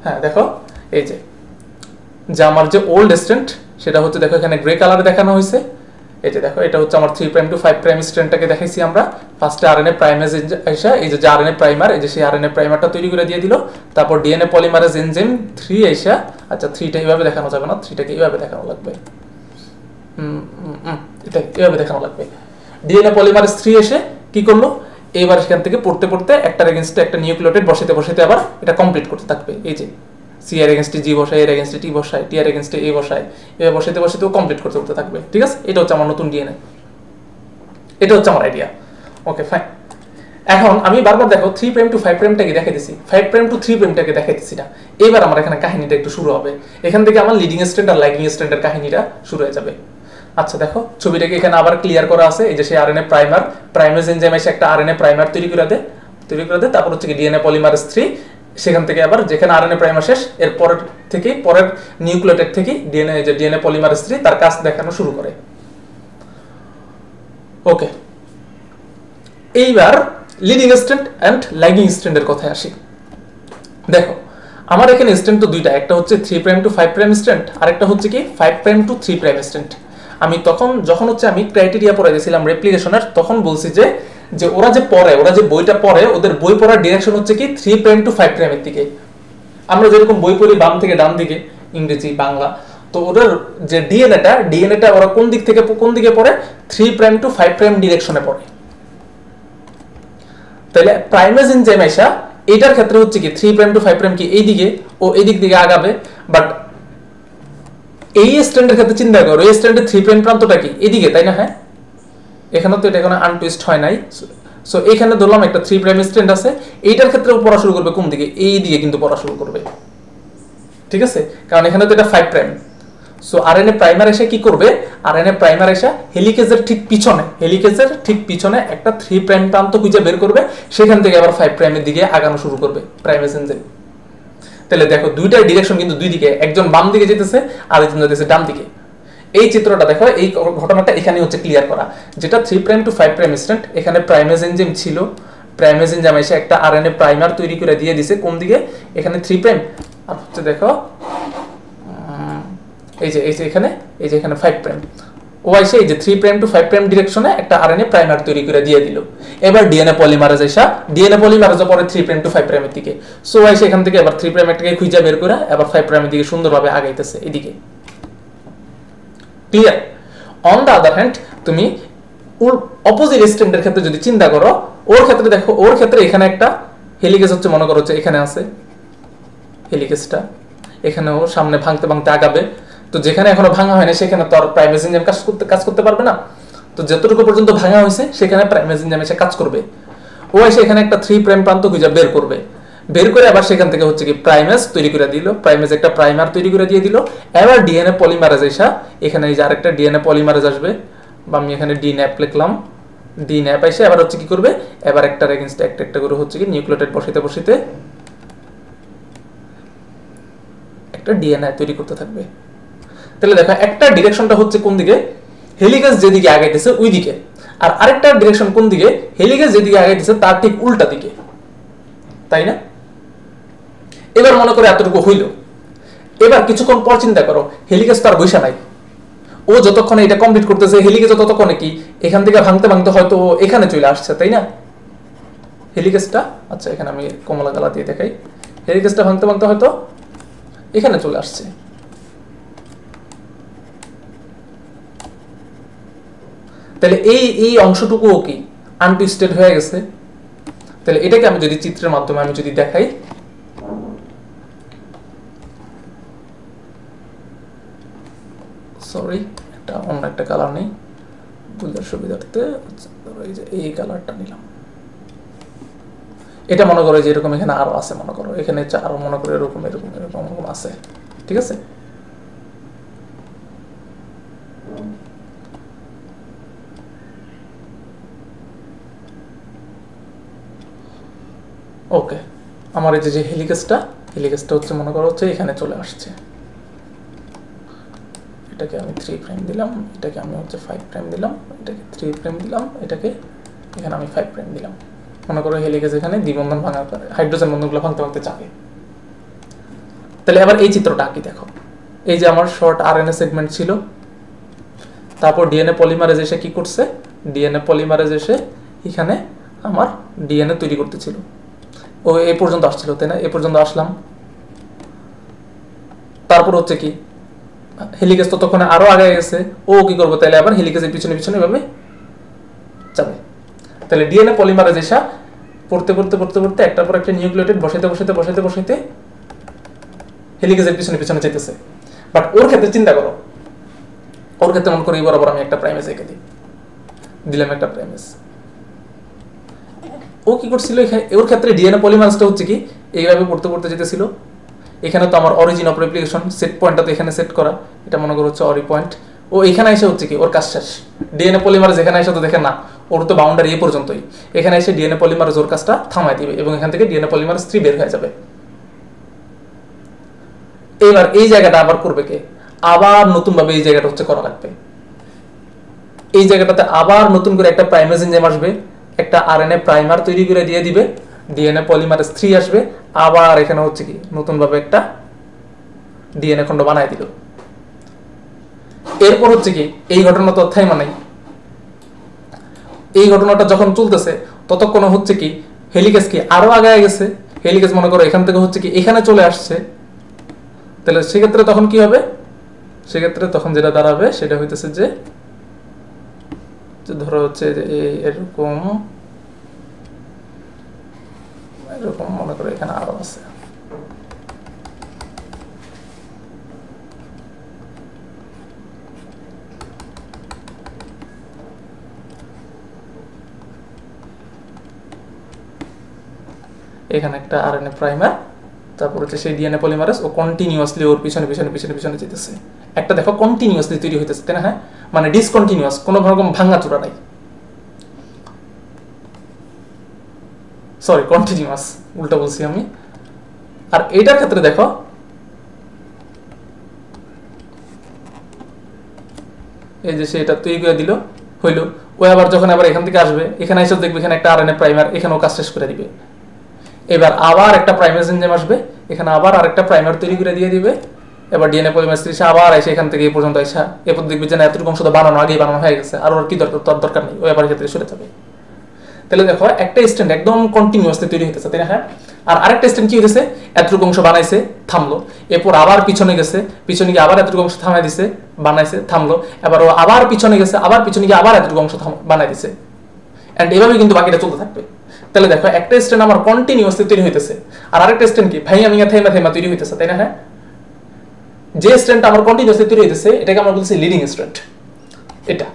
হ্যাঁ দেখো, এই যে আমার যে ওল্ড স্ট্যান্ড সেটা হচ্ছে দেখো এখানে গ্রে কালারে দেখানো হয়েছে। এই যে দেখো এটা হচ্ছে আমার 3 প্রাইম টু 5 প্রাইম স্ট্র্যান্ডটাকে দেখাইছি আমরা। ফার্স্টে আরএনএ প্রাইমেজ এসে এই যে আরএনএ প্রাইমার, এই যে সেই আরএনএ প্রাইমারটা তৈরি করে দিয়ে দিল। তারপর ডিএনএ পলিমারেজ এনজাইম 3 এসে, আচ্ছা 3টা এইভাবে দেখানো যাবে না, 3টাকে এইভাবে দেখানো লাগবে, এটা এইভাবে দেখানো লাগবে। ডিএনএ পলিমারেজ 3 এসে কি করলো, এবার সেখান থেকে পড়তে পড়তে একটার এগেইনস্টে একটা নিউক্লিওটাইড বসাতে বসাতে আবার এটা কমপ্লিট করতে থাকবে। এই যে সি এর এগেইনস্টে জি বসায়, এর এগেইনস্টে টি বসায়, টি এর এগেইনস্টে এ বসায়, এভাবে বসাতে বসাতে ও কমপ্লিট করতে করতে থাকবে। ঠিক আছে, এটা হচ্ছে আমার নতুন ডিএনএ, এটা হচ্ছে আমার আইডিয়া। Okay fine. এখন আমি বারবার দেখো 3 প্রাইম টু 5 প্রাইমটাকে দেখাইতেছি, 5 প্রাইম টু 3 প্রাইমটাকে দেখাইতেছি না। এবার আমার এখানে কাহিনীটা একটু শুরু হবে, এখান থেকে আমার লিডিং স্ট্র্যান্ড আর ল্যাগিং স্ট্র্যান্ডের কাহিনীটা শুরু হয়ে যাবে। আচ্ছা দেখো ছবিটাকে এখানে আবার ক্লিয়ার করা আছে, এই যে সেই আরএনএ প্রাইমার, প্রাইমেজ এনজাইম এসে একটা আরএনএ প্রাইমার তৈরি করে দেয়, তারপর হচ্ছে কি ডিএনএ পলিমারেজ 3, সেখান থেকে আবার যেখানে আরএনএ প্রাইমার শেষ এর পরের থেকে পরের নিউক্লিওটাইড থেকে ডিএনএ, যে ডিএনএ পলিমারেজ 3 তার কাজ দেখানো শুরু করে। ওকে, এইবার লিডিং স্ট্র্যান্ড এন্ড ল্যাগিং স্ট্র্যান্ডের কথায় আসি। দেখো আমার এখানে স্ট্র্যান্ড তো দুইটা, একটা হচ্ছে 3 প্রাইম টু 5 প্রাইম স্ট্র্যান্ড, আরেকটা হচ্ছে কি 5 প্রাইম টু 3 প্রাইম স্ট্র্যান্ড। আমি যখন হচ্ছে আমি ক্রাইটেরিয়া পড়ে গেছিলাম রেপ্লিকেশনের, তখন বলছি যে ওরা যে পড়ে, ওরা যে বইটা পড়ে, ওদের বই পড়ার ডিরেকশন হচ্ছে কি 3 প্রাইম টু 5 প্রাইমের দিকে। আমরা যেরকম বই পড়ি বাম থেকে ডান দিকে, ইংরেজি বাংলা, তো ওদের যে ডিএনএটা ওরা কোন দিকে পড়ে, 3 প্রাইম টু 5 প্রাইম ডিরেকশনে পড়ে। তাহলে প্রাইমেজ এনজাইম আইসা এটার ক্ষেত্রে হচ্ছে কি 3 প্রাইম টু 5 প্রাইম কি এইদিকে, ও এদিক দিকে আগাবে, বাট এই স্ট্র্যান্ডের ক্ষেত্রে চিন্তা করো, এই স্ট্র্যান্ডের 3 প্রাইম প্রান্তটা কি এদিকে, তাই না? হ্যাঁ, এখানে তো এটা কোনো আনটুইস্ট হয় নাই। সো এখানে ধরলাম একটা 3 প্রাইম স্ট্র্যান্ড আছে, এইটার ক্ষেত্রে পড়া শুরু করবে কোন দিকে, এই দিকে কিন্তু পড়া শুরু করবে। ঠিক আছে, কারণ এখানে তো এটা 5 প্রাইম। সো আরএনএ প্রাইমার এসে কি করবে, আরএনএ প্রাইমার এসে হেলিকেজের ঠিক পিছনে একটা 3 প্রাইম প্রান্ত খুঁজে বের করবে, সেখান থেকে আবার 5 প্রাইমের দিকে আগানো শুরু করবে প্রাইমেজ এনজাইম। তাহলে দেখো দুইটার ডিরেকশন কিন্তু দুই দিকে, একজন বাম দিকে যেতেছে আর একজন যেতেছে ডান দিকে। এই চিত্রটা দেখো, এই ঘটনাটা এখানে হচ্ছে ক্লিয়ার করা, যেটা 3 প্রাইম টু 5 প্রাইম স্ট্র্যান্ড, এখানে প্রাইমেজ এনজাইম ছিল, প্রাইমেজ এনজাইম এসে একটা আরএনএ প্রাইমার তৈরি করে দিয়ে দিছে কোন দিকে, এখানে 3 প্রাইম, আর হচ্ছে দেখো এই যে এখানে 5 প্রাইম, ও এসে এই যে 3 প্রাইম টু 5 প্রাইম ডিরেকশনে একটা আরএনএ প্রাইমার তৈরি করে দিয়ে দিল। এবার ডিএনএ পলিমারেজ পরে 3 প্রাইম টু 5 প্রাইমের দিকে, সো এসে এখান থেকে আবার 3 প্রাইমটাকে খুঁজে বের করে আবার 5 প্রাইমের দিকে সুন্দরভাবে আগাইতেছে এদিকে। Clear? On the other hand তুমি অপোজিট স্ট্র্যান্ডের ক্ষেত্রে যদি চিন্তা করো, ওর ক্ষেত্রে দেখো, ওর ক্ষেত্রে এখানে একটা হেলিকেজ হচ্ছে, মনে করো হচ্ছে এখানে আছে হেলিকেজটা, এখানেও সামনে ভাঙতে আগাবে। তো যেখানে এখনো ভাঙা হয়নি সেখানে তো আর প্রাইমেজ এনজাইম কাজ করতে পারবে না, তো যতটুকু পর্যন্ত ভাঙা হয়েছে সেখানে প্রাইমেজ এনজাইম এসে কাজ করবে। ও এসে এখানে একটা 3 প্রাইম প্রান্ত খুঁজে বের করে আবার সেখান থেকে হচ্ছে কি প্রাইমেজ তৈরি করে দিল, প্রাইমেজ একটা প্রাইমার তৈরি করে দিয়ে দিল। এবার ডিএনএ পলিমারেজ এসে এখানে এই যে আরেকটা ডিএনএ পলিমারেজ আসবে, বা আমি এখানে ডিএনএপ লিখলাম, ডিএনএপ এসে এবার হচ্ছে কি করবে, এবার একটার এগেইনস্টে একটা করে হচ্ছে কি নিউক্লিওটাইড বসাইতে একটা ডিএনএ তৈরি করতে থাকবে। তাহলে দেখো একটা ডিরেকশনটা হচ্ছে কোন দিকে, হেলিকেজ যেদিকে আগাইতেছে ওই দিকে, আর আরেকটা ডিরেকশন কোন দিকে, হেলিকেজ যেদিকে আগাইতেছে তার ঠিক উল্টা দিকে, তাই না? এবার মনে করে এতটুকু হইল, এবার কিছুক্ষণ পর চিন্তা করো, হেলিকেজ তো আর বৈশা নাই, ও যতক্ষণে এটা কমপ্লিট করতেছে হেলিকেজ ততক্ষণে কি এখান থেকে ভাঙতে হয়তো এখানে চলে আসছে, তাই না? হেলিকেজটা, আচ্ছা এখানে আমি কমলা কালার দিয়ে দেখাই, হেলিকেজটা ভাঙতে হয়তো এখানে চলে আসছে। তাহলে এই অংশটুকুও কি আনটুইস্টেড হয়ে গেছে। তাহলে এটাকে আমি যদি চিত্রের মাধ্যমে আমি যদি দেখাই, সরি এটা অন্য একটা কালার নেই বুঝার সুবিধার্থে, এই যে এই কালারটা নিলাম, এটা মনে করো যে এরকম এখানে আরো আছে, মনে করো এখানে আরো মনে করো এরকম আছে, ঠিক আছে? ওকে, আমার এই যে হেলিকেজটা হচ্ছে মনে করো হচ্ছে এখানে চলে আসছে। এটাকে আমি 3 প্রাইম দিলাম, এটাকে আমি হচ্ছে 5 প্রাইম দিলাম, এটাকে 3 প্রাইম দিলাম, এটাকে এখানে আমি 5 প্রাইম দিলাম। মনে করো হেলিকেজ এখানে দ্বিবন্ধন ভাঙার পরে হাইড্রোজেন বন্ধনগুলো ভাঙতে চাপে। তাহলে এবার এই চিত্রটা আঁকি দেখো। এই যে আমার শর্ট আরএনএ সেগমেন্ট ছিল, তারপর ডিএনএ পলিমারেজ এসে কি করছে, ডিএনএ পলিমারেজ এসে এখানে আমার ডিএনএ তৈরি করতেছিল। ও এই পর্যন্ত আসছিল, তাই না? এই পর্যন্ত আসলাম। তারপর হচ্ছে কি হেলিকেজ তো তখন আরো আগে গেছে, ও কি করবো তাহলে আবার হেলিকেজের পিছনে পিছনে এভাবে যাবে। তাহলে ডিএনএ পলিমারেজ এসে পড়তে একটার পর একটা নিউক্লিওটাইড বসাইতে হেলিকেজের পিছনে পিছনে যেতেছে। বাট ওর ক্ষেত্রে চিন্তা করো, ওর ক্ষেত্রে মনে করি বরাবর আমি একটা প্রাইমেজ এঁকে দিলাম একটা প্রাইমেজ। ও কি করছিল ওর ক্ষেত্রে ডিএনএ পলিমারেজটা হচ্ছে কি এইভাবে পড়তে যেতেছিল। এখানে তো আমার অরিজিন অফ রেপ্লিকেশন সেট পয়েন্টটা তো এখানে সেট করা, এটা মনে করো হচ্ছে অরি পয়েন্ট। ও এখানে এসে হচ্ছে কি ওর কাজ শেষ। ডিএনএ পলিমারেজ এখানে এসে তো দেখে না, ওর তো বাউন্ডারি এই পর্যন্তই। এখানে এসে ডিএনএ পলিমারেজ ওর কাজটা থামাই দিবে এবং এখান থেকে ডিএনএ পলিমারেজ 3 বের হয়ে যাবে। এবার এই জায়গাটা আবার করবে কে? আবার নতুন ভাবে এই জায়গাটা হচ্ছে করা লাগবে। এই জায়গাটাতে আবার নতুন করে একটা প্রাইমেজ এনজাইম আসবে, একটা আরএনএ প্রাইমার তৈরি করে দিয়ে দিবে, ডিএনএ পলিমারেজ 3 আসবে, আবার এখানে হচ্ছে কি নতুন ভাবে একটা ডিএনএ খন্ড বানায় দিল। এরপর হচ্ছে কি এই ঘটনা তো থাইমা নাই। এই ঘটনাটা যখন চলতেছে ততক্ষণ হচ্ছে কি হেলিকেজ কি আরো আগে গেছে। হেলিকেজ মনে করো এখান থেকে হচ্ছে কি এখানে চলে আসছে। তাহলে সেক্ষেত্রে তখন কি হবে? সেক্ষেত্রে তখন যেটা দাঁড়াবে সেটা হইতেছে যে ধরো হচ্ছে যে এরকম মনে করো এখানে আরো আছে। এখানে একটা আরএনএ প্রাইমার, তারপর হচ্ছে সেই ডিএনএ পলিমারেজ ও কন্টিনিউয়াসলি ওর পিছনে যেতেছে। একটা দেখো কন্টিনিউয়াসলি তৈরি হইতেছে, তাই না? হ্যাঁ, মানে ডিসকন্টিনিউয়াস, কোনো রকম ভাঙাচোরা নাই। সরি, কন্টিনিউয়াস, উল্টা বলছি আমি। আর এইটার ক্ষেত্রে দেখো এই যে সেটা তৈরি করে দিল, হইলো। ও আবার যখন আবার এখান থেকে আসবে, এখানে এসে দেখবে এখানে একটা আরএনএ প্রাইমার, এখানেও কাজ শেষ করে দিবে। এবার আবার একটা প্রাইমেজ এনজাইম আসবে, এখানে আবার আরেকটা প্রাইমার তৈরি করে দিয়ে দিবে। এবার ডিএনএ পলিমারেজ এসে আবার এসে এখান থেকে এই পর্যন্ত এসে এরপর দেখবে যে না এতটুকু অংশ তো আগেই বানানো হয়ে গেছে, আর ওর কি দরকার, তার দরকার নেই, ওই আবার ক্ষেত্রে সরে যাবে। তাহলে দেখো একটা স্ট্যান্ড একদম কন্টিনিউয়াসলি তৈরি হইতেছে, তাই না? হ্যাঁ। আর আরেকটা স্ট্যান্ড কি হইতেছে, এতটুকু অংশ বানাইছে, থামলো, এরপর আবার পিছনে গেছে, পিছনে গিয়ে আবার এতটুকু অংশ থামাই দিছে, বানাইছে, থামলো, এবার ও আবার পিছনে গেছে, আবার পিছনে গিয়ে আবার এতটুকু অংশ বানাই দিছে। এন্ড এভাবে কিন্তু বাকিটা চলতে থাকবে। তাহলে দেখো একটা স্ট্যান্ড আমার কন্টিনিউয়াসলি তৈরি হইতেছে, আর আরেকটা স্ট্যান্ড কি থাইমা তৈরি হইতেছে, তাই না? হ্যাঁ। যে স্ট্যান্ডটা আমার কন্টিনিউয়াসলি তৈরি হইতেছে এটাকে আমরা বলছি লিডিং স্ট্যান্ড, এটা।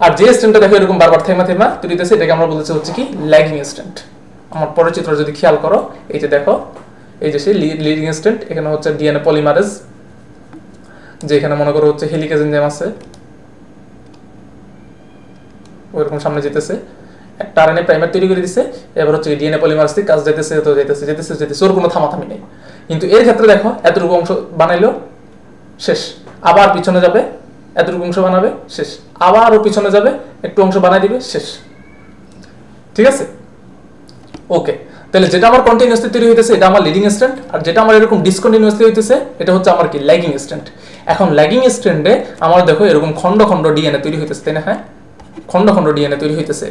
আর যে স্ট্যান্ডটা দেখো এরকম বারবার থাইমা তৈরি হইতেছে এটাকে আমরা বলছি হচ্ছে কি ল্যাগিং স্ট্যান্ড। আমার পরের চিত্র যদি খেয়াল করো, এই যে দেখো এই যে সেই লিডিং স্ট্যান্ড, এখানে হচ্ছে ডিএনএ পলিমারেজ, যে এখানে মনে করো হচ্ছে হেলিকেজ এনজাইম আছে, ওইরকম সামনে যেতেছে, একটা আরএনএ প্রাইমার তৈরি করে দিচ্ছে, এবার হচ্ছে ডিএনএ পলিমারেজ কাজ যেতেছে, ওর কোনো থামাথামি নেই। কিন্তু এর ক্ষেত্রে দেখো এতটুকু অংশ বানাইলো, শেষ, আবার পিছনে যাবে, এতটুকু অংশ বানাবে, শেষ, আবার ও পিছনে যাবে, একটু অংশ বানাই দিবে, শেষ। ঠিক আছে, ওকে। তাহলে যেটা আমার কন্টিনিউয়াসলি তৈরি হইতেছে এটা আমার লিডিং স্ট্যান্ড, আর যেটা আমার এরকম ডিসকন্টিনিউয়াসলি হইতেছে এটা হচ্ছে আমার কি ল্যাগিং স্ট্যান্ড। এখন ল্যাগিং স্ট্যান্ডে আমার দেখো এরকম খন্ড খন্ড ডিএনএ তৈরি হইতেছে, তাই না? হ্যাঁ, খন্ড খন্ড ডিএনএ তৈরি হইতেছে।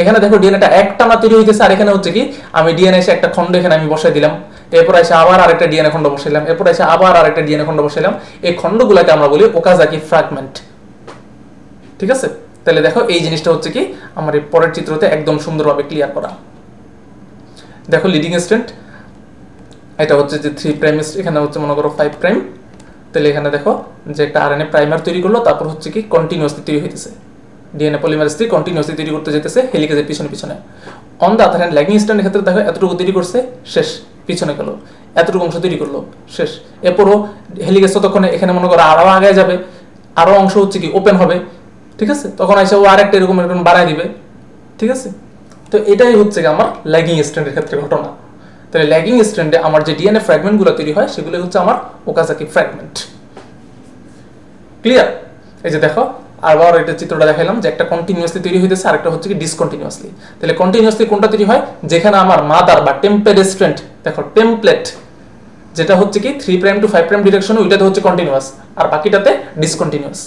এখানে দেখো ডিএনএটা একটানা তৈরি হইতেছে, আর এখানে হচ্ছে কি আমি ডিএনএ এসে একটা খন্ড এখানে আমি বসাই দিলাম, এরপর এসে আবার আরেকটা ডিএনএ খন্ড বসাইলাম, এরপর এসে আবার আরেকটা ডিএনএ খন্ড বসাইলাম। এই খন্ডগুলোকে আমরা বলি ওকাজাকি ফ্র্যাগমেন্ট। ঠিক আছে, তাহলে দেখো এই জিনিসটা হচ্ছে কি আমার এই পরের চিত্রতে একদম সুন্দরভাবে ক্লিয়ার করা। দেখো লিডিং স্ট্যান্ড, এটা হচ্ছে যে 3 প্রাইম, এখানে হচ্ছে মনে করো 5 প্রাইম। তাহলে এখানে দেখো যে একটা আরএনএ প্রাইমার তৈরি করলো, তারপর হচ্ছে কি কন্টিনিউয়াসলি তৈরি হইতেছে, ডিএনএ পলিমারেজ কন্টিনিউয়াসলি তৈরি করতে যেতেছে হেলিকেজের পিছনে। On the other hand lagging স্ট্যান্ডের ক্ষেত্রে দেখো এতটুকু তৈরি করছে, শেষ, পিছনে গেল, এতটুকু অংশ তৈরি করলো, শেষ। এরপরও হেলিকেজ ততক্ষণে এখানে মনে করো আরো আগে যাবে, আরো অংশ হচ্ছে কি ওপেন হবে। ঠিক আছে, তখন এসে ও আরেকটা এরকম বাড়ায় দিবে। ঠিক আছে, তো এটাই হচ্ছে আমার ল্যাগিং স্ট্র্যান্ডের ক্ষেত্রে ঘটনা। তাহলে ল্যাগিং স্ট্র্যান্ডে আমার যে ডিএনএ ফ্র্যাগমেন্টগুলো তৈরি হয় সেগুলো হচ্ছে আমার ওকাজাকি ফ্র্যাগমেন্ট। ক্লিয়ার? এই যে দেখো আবার এটা চিত্রটা দেখাইলাম যে একটা কন্টিনিউয়াসলি তৈরি হইতেছে, আরেকটা হচ্ছে কি ডিসকন্টিনিউয়াসলি। তাহলে কন্টিনিউয়াসলি কোনটা তৈরি হয়? যেখানে আমার মাদার বা টেমপ্লেট স্ট্র্যান্ড, দেখো টেমপ্লেট যেটা হচ্ছে কি 3 প্রাইম টু 5 প্রাইম ডিরেকশনে, ওইটাতে হচ্ছে কন্টিনিউয়াস, আর বাকিটাতে ডিসকন্টিনিউয়াস।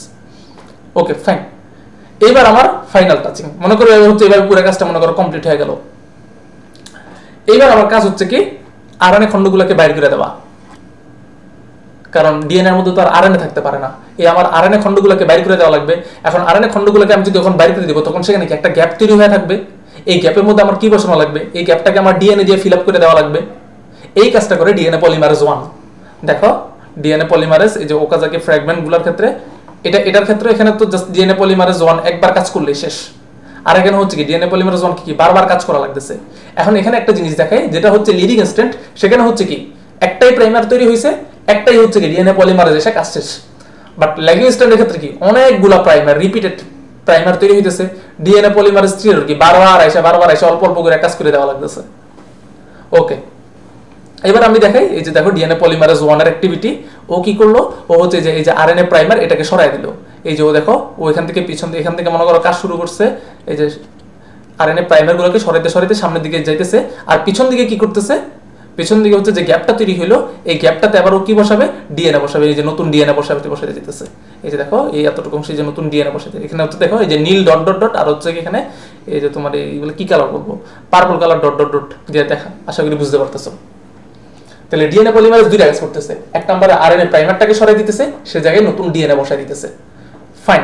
Okay fine. এইবার আমার ফাইনাল টাচিং, মনে করো এবার হচ্ছে এবার পুরো কাজটা মনে করো কমপ্লিট হয়ে গেল। এইবার আমার কাজ হচ্ছে কি আরএনএ খণ্ডগুলোকে বাইর করে দেওয়া, কারণ ডিএনএ এর মধ্যে তো আর আরএনএ থাকতে পারে না। এই আমার আরএনএ খণ্ডগুলোকে বাইর করে দেওয়া লাগবে। এখন আরএনএ খণ্ডগুলোকে আমি যদি যখন বাইর করে দিব তখন সেখানে কি একটা গ্যাপ তৈরি হয়ে থাকবে। এই গ্যাপের মধ্যে আমার কি বসানো লাগবে? এই গ্যাপটাকে আমার ডিএনএ দিয়ে ফিল আপ করে দেওয়া লাগবে। এই কাজটা করে ডিএনএ পলিমারেজ 1। দেখো ডিএনএ পলিমারেজ এই যে ওকাজাকি ফ্র্যাগমেন্টগুলোর ক্ষেত্রে এটার ক্ষেত্রে এখানে তো জাস্ট ডিএনএ পলিমারেজ 1 একবার কাজ করলেই শেষ। আর এখানে হচ্ছে কি ডিএনএ পলিমারেজ 1 কি বারবার কাজ করা লাগতেছে। এখন এখানে একটা জিনিস দেখাই, যেটা হচ্ছে লিডিং স্ট্র্যান্ড, সেখানে হচ্ছে কি একটাই প্রাইমার তৈরি হয়েছে, একটাই হচ্ছে কি ডিএনএ পলিমারেজ এসে কাজ শেষ। বাট ল্যাগিং স্ট্র্যান্ডের ক্ষেত্রে কি অনেকগুলা প্রাইমার রিপিটেড প্রাইমার তৈরি হইতেছে। ডিএনএ পলিমারেজ 3 এর কি বারবার এসে অল্প অল্প করে কাজ করে দেওয়া লাগতেছে। ওকে, এবার আমি দেখাই এই যে দেখো ডিএনএ পলিমারেজ 1 এর অ্যাক্টিভিটি। ও কি করলো? ও হচ্ছে যে এই যে আরএনএ প্রাইমার এটাকে সরাই দিল। এই যে ও দেখো ও এখান থেকে পিছন দিয়ে এখান থেকে মনে করো কাজ শুরু করছে। এই যে আরএনএ প্রাইমার গুলোকে সরাইতে সরাইতে সামনের দিকে যাইতেছে, আর পিছন দিকে কি করতেছে? পিছন দিকে হচ্ছে যে গ্যাপটা তৈরি হলো, এই গ্যাপটাতে আবার ও কি বসাবে? ডিএনএ বসাবে। এই যে নতুন ডিএনএ বসাতে যেতেছে। এই যে দেখো এই এতটুকু অংশে যে নতুন ডিএনএ বসাতে, এখানে হচ্ছে দেখো এই যে নীল ডট ডট ডট, আর হচ্ছে এখানে এই যে তোমার এইগুলো কি কালার বলবো, purple colour dot dot dot দিয়ে দেখা, আশা করি বুঝতে পারতেছো। তাহলে ডিএনএ পলিমারেজ দুইটা কাজ করতেছে। এক নম্বরে আরএনএ প্রাইমারটাকে সরাই দিতেছে, সে জায়গায় নতুন ডিএনএ বসাই দিতেছে। ফাইন।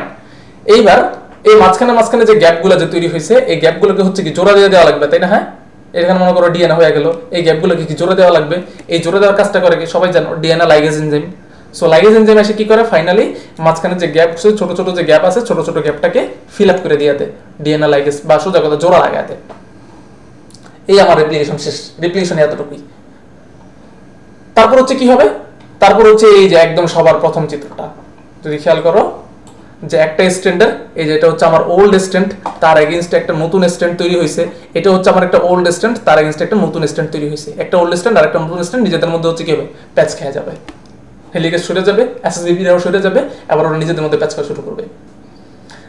এইবার এই মাঝখানে যে গ্যাপগুলো যে তৈরি হয়েছে, এই গ্যাপগুলোকে হচ্ছে কি জোড়া দিয়ে দেওয়া লাগবে, তাই না? হ্যাঁ, এখানে মনে করো ডিএনএ হয়ে গেল, এই গ্যাপগুলোকে কি জোড়া দেওয়া লাগবে। এই জোড়া দেওয়ার কাজটা করে কি সবাই জানো, DNA ligase enzyme. So ligase enzyme এসে কি করে? ফাইনালি মাঝখানে যে গ্যাপ, ছোট ছোট যে গ্যাপ আছে, ছোট ছোট গ্যাপটাকে ফিল আপ করে দিয়ে দেয় ডিএনএ লাইগেজ, বা সোজা কথা জোড়া লাগায় দেয়। এই আমার রেপ্লিকেশন শেষ। রেপ্লিকেশন এতটুকুই। তারপর হচ্ছে কি হবে? তারপর হচ্ছে এই যে একদম সবার প্রথম চিত্রটা যদি খেয়াল করো, যে একটা স্ট্র্যান্ডের এই যে এটা হচ্ছে আমার ওল্ড স্ট্র্যান্ড, তার এগেইনস্টে একটা নতুন স্ট্র্যান্ড তৈরি হয়েছে। এটা হচ্ছে আমার একটা ওল্ড স্ট্র্যান্ড, তার এগেইনস্টে একটা নতুন স্ট্র্যান্ড তৈরি হয়েছে। একটা ওল্ড স্ট্র্যান্ড আর একটা নতুন স্ট্র্যান্ড নিজেদের মধ্যে হচ্ছে কি হবে? প্যাচ খেয়ে যাবে, হেলিকেজ সরে যাবে, এসএসবিপিরাও সরে যাবে, আবার ওরা নিজেদের মধ্যে প্যাচ খাওয়া শুরু করবে।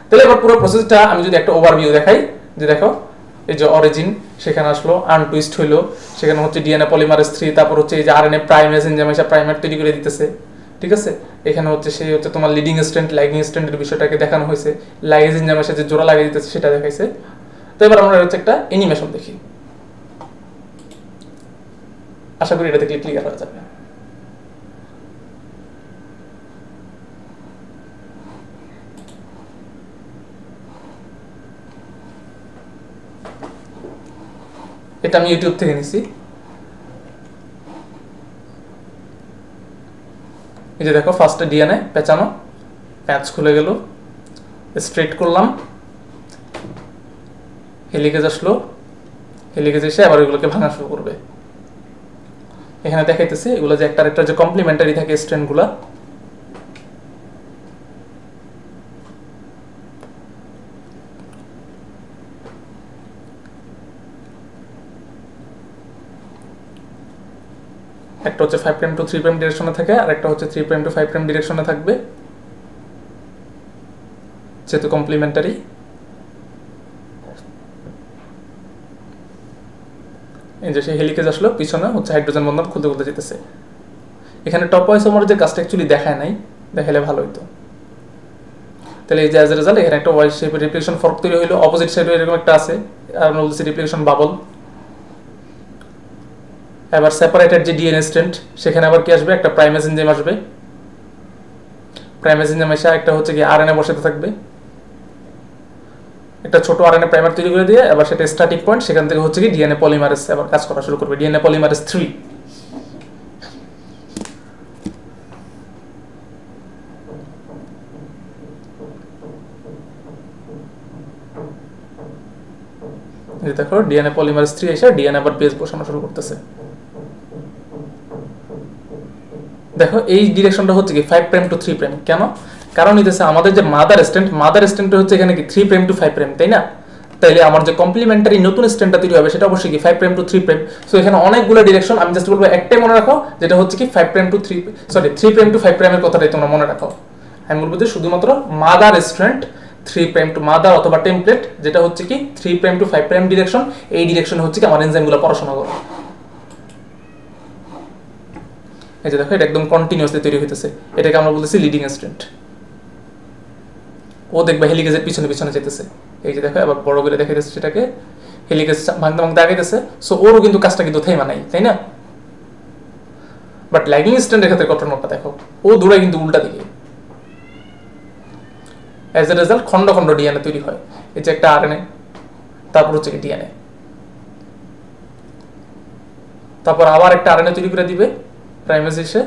তাহলে এবার পুরো প্রসেসটা আমি যদি একটা ওভারভিউ দেখাই, যে দেখো এই যে অরিজিন, সেখানে আসলো আনটুইস্ট হইলো, সেখানে হচ্ছে ডিএনএ পলিমারেজ 3, তারপর হচ্ছে এই যে আরএনএ প্রাইমেজ এনজাইম এসে প্রাইমার তৈরি করে দিতেছে। ঠিক আছে, এখানে হচ্ছে সেই হচ্ছে তোমার লিডিং স্ট্র্যান্ড ল্যাগিং স্ট্র্যান্ডের বিষয়টাকে দেখানো হয়েছে, লাইগেজ এনজাইম এসে যে জোড়া লাগিয়ে দিতেছে সেটা দেখাইছে। তো এবার আমরা হচ্ছে একটা অ্যানিমেশন দেখি, আশা করি এটা দেখলে ক্লিয়ার হয়ে যাবে। এটা আমি ইউটিউব থেকে নিছি। এই যে দেখো ফার্স্টে ডিএনএ পেঁচানো, প্যাচ খুলে গেল, স্ট্রেট করলাম, হেলিকেজ আসলো, হেলিকেজ এসে আবার এগুলোকে ভাঙা শুরু করবে। এখানে দেখাইতেছে এগুলো যে একটা একটা যে কমপ্লিমেন্টারি থাকে স্ট্র্যান্ডগুলো, একটা হচ্ছে 5 প্রাইম টু 3 প্রাইম ডিরেকশনে থাকে, আর একটা হচ্ছে 3 প্রাইম টু 5 প্রাইম ডিরেকশনে থাকবে, যেহেতু কমপ্লিমেন্টারি। এই যে সেই হেলিকেজ আসলো, পিছনে হচ্ছে হাইড্রোজেন বন্ধন খুলতে খুলতে যেতেছে। এখানে টপ আইসোমার যে কাজটা অ্যাকচুয়ালি দেখায় নাই, দেখালে ভালো হইতো। তাহলে এই যে অ্যাজ এ রেজাল্ট এখানে একটা ওয়াই শেপের রিপ্লিকেশন ফর্ক তৈরি হইলো, অপোজিট সাইডে এরকম একটা আছে, আর আমরা বলছি রিপ্লিকেশন বাবল। এবার সেপারেটেড যে ডিএনএ স্ট্র্যান্ড, সেখানে আবার কি আসবে? একটা প্রাইমেজ এনজাইম আসবে, প্রাইমেজ এনজাইম এসে একটা হচ্ছে কি আরএনএ বসাতে থাকবে, একটা ছোট আরএনএ প্রাইমার তৈরি করে দিয়ে আবার সেটা স্টার্টিং পয়েন্ট, সেখান থেকে হচ্ছে কি ডিএনএ পলিমারেজ আবার কাজ করা শুরু করবে, ডিএনএ পলিমারেজ 3। এই দেখো ডিএনএ পলিমারেজ 3 এসে ডিএনএ আবার বেস বসানো শুরু করতেছে। দেখো এই ডিরেকশনটা হচ্ছে কি 5 প্রাইম টু 3 প্রাইম। কেন? কারণ নিতেছে আমাদের যে মাদার স্ট্যান্ড হচ্ছে এখানে কি 3 প্রাইম টু 5 প্রাইম, তাই না? তাইলে আমার যে কমপ্লিমেন্টারি নতুন স্ট্র্যান্ডটা তৈরি হবে সেটা অবশ্যই কি 5 প্রাইম টু 3 প্রাইম। সো এখানে অনেকগুলো ডিরেকশন, আমি জাস্ট বলবো একটাই মনে রাখো, যেটা হচ্ছে কি 5 প্রাইম টু 3 প্রাইম টু 5 প্রাইমের কথাটাই তোমরা মনে রাখো। আমি বলবো যে শুধুমাত্র mother strand 3 prime to mother অথবা টেমপ্লেট, যেটা হচ্ছে কি 3 প্রাইম টু 5 প্রাইম ডিরেকশন, এই ডিরেকশনে হচ্ছে কি আমার এনজাইমগুলো পড়াশোনা করে। এই যে দেখো এটা একদম কন্টিনিউয়াসলি তৈরি হইতেছে, এটাকে আমরা বলতেছি লিডিং স্ট্র্যান্ড। ও দেখবে হেলিকেজের পিছনে পিছনে যেতেছে, এই যে দেখো আবার বড় করে দেখা যাচ্ছে সেটাকে হেলিকেজ ভাঙতে ভাঙতে আগাইতেছে। সো ওরও কিন্তু কাজটা কিন্তু থেমা নাই, তাই না? বাট ল্যাগিং স্ট্র্যান্ডের ক্ষেত্রে ঘটনাটা দেখো, ও দৌড়ায় কিন্তু উল্টা দিকে। অ্যাজ এ রেজাল্ট খন্ড খন্ড ডিএনএ তৈরি হয়, এই যে একটা আরএনএ, তারপর হচ্ছে ডিএনএ, তারপর আবার একটা আরএনএ তৈরি করে দিবে প্রাইমেজ এসে।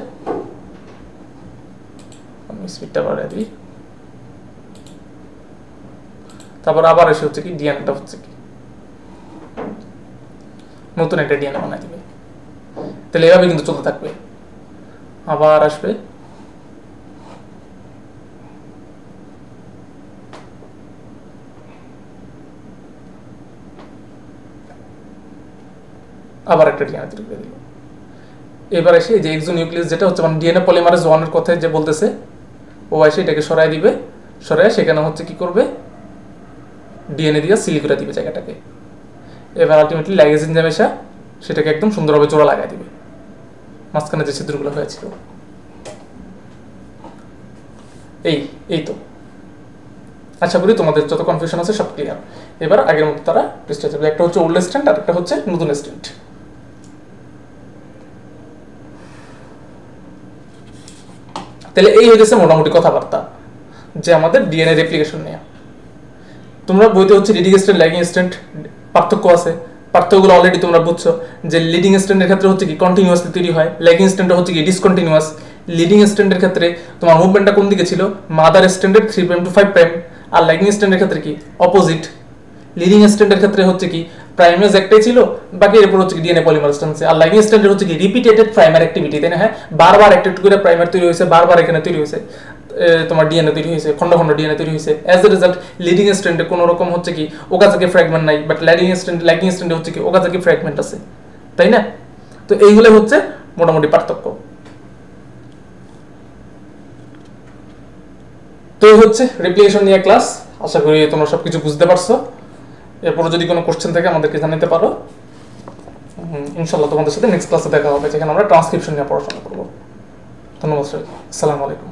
আমি স্পিডটা বাড়াই দিই, তারপর আবার এসে হচ্ছে কি ডিএনএটা হচ্ছে কি নতুন একটা ডিএনএ বানাই দিবে। তাহলে এভাবে কিন্তু চলতে থাকবে, আবার আসবে, আবার একটা ডিএনএ তৈরি করে দিল। এবার এসে যে এক্সোনিউক্লিয়াস যেটা হচ্ছে মানে ডিএনএ পলিমারেজ 1 এর কথা যে বলতেছে, ও এসে এটাকে সরাই দিবে, সরাই সেখানে হচ্ছে কি করবে ডিএনএ দিয়ে সিল করে দিবে জায়গাটাকে। এবার আলটিমেটলি লাইগেজ এনজাইম এসে সেটাকে একদম সুন্দরভাবে জোড়া লাগাই দিবে মাঝখানে যে ছিদ্রগুলো হয়েছিল। এই তো আশা করি তোমাদের যত কনফিউশন আছে সব ক্লিয়ার। এবার আগের মতো তারা টেস্ট যাবে, একটা হচ্ছে ওল্ড স্ট্যান্ড আর একটা হচ্ছে নতুন স্ট্যান্ড। তাহলে এই হয়ে গেছে মোটামুটি কথাবার্তা যে আমাদের ডিএনএ রেপ্লিকেশন নিয়ে। তোমরা বইতে হচ্ছে লিডিং স্ট্র্যান্ড ল্যাগিং স্ট্র্যান্ড পার্থক্য আছে, পার্থক্যগুলো অলরেডি তোমরা বুঝছো যে লিডিং স্ট্র্যান্ডের ক্ষেত্রে হচ্ছে কি কন্টিনিউয়াসলি তৈরি হয়, ল্যাগিং স্ট্র্যান্ডটা হচ্ছে কি ডিসকন্টিনিউয়াস। লিডিং স্ট্র্যান্ডের ক্ষেত্রে তোমার মুভমেন্টটা কোন দিকে ছিল, mother স্ট্র্যান্ডের 3 prime to 5 prime, R lagging স্ট্র্যান্ডের ক্ষেত্রে কি অপোজিট। লিডিং স্ট্র্যান্ডের ক্ষেত্রে হচ্ছে কি প্রাইমেজ একটাই ছিল, বাকি এরপর হচ্ছে কি ডিএনএ পলিমারেজ টানছে। আর ল্যাগিং স্ট্র্যান্ডের হচ্ছে কি রিপিটেটেড প্রাইমার অ্যাক্টিভিটি, তাই না? হ্যাঁ, বারবার একটা একটু করে প্রাইমার তৈরি হয়েছে, বারবার এখানে তৈরি হয়েছে, তোমার ডিএনএ তৈরি হয়েছে, খন্ড খন্ড ডিএনএ তৈরি হয়েছে। অ্যাজ এ রেজাল্ট লিডিং স্ট্র্যান্ডে কোনো রকম হচ্ছে কি ওকাজাকি ফ্র্যাগমেন্ট নাই, বাট ল্যাগিং স্ট্র্যান্ডে হচ্ছে কি ওকাজাকি ফ্র্যাগমেন্ট আছে, তাই না? তো এইগুলো হচ্ছে মোটামুটি পার্থক্য। তো এই হচ্ছে রেপ্লিকেশন নিয়ে ক্লাস, আশা করি তোমরা সবকিছু বুঝতে পারছো। এরপর যদি কোনো কোশ্চেন থাকে আমাদেরকে জানাতে পারো, ইনশাআল্লাহ তোমাদের সাথে নেক্সট ক্লাসে দেখা হবে, যেখানে আমরা ট্রান্সক্রিপশন নিয়ে পড়াশোনা করবো। ধন্যবাদ, আসসালামু আলাইকুম।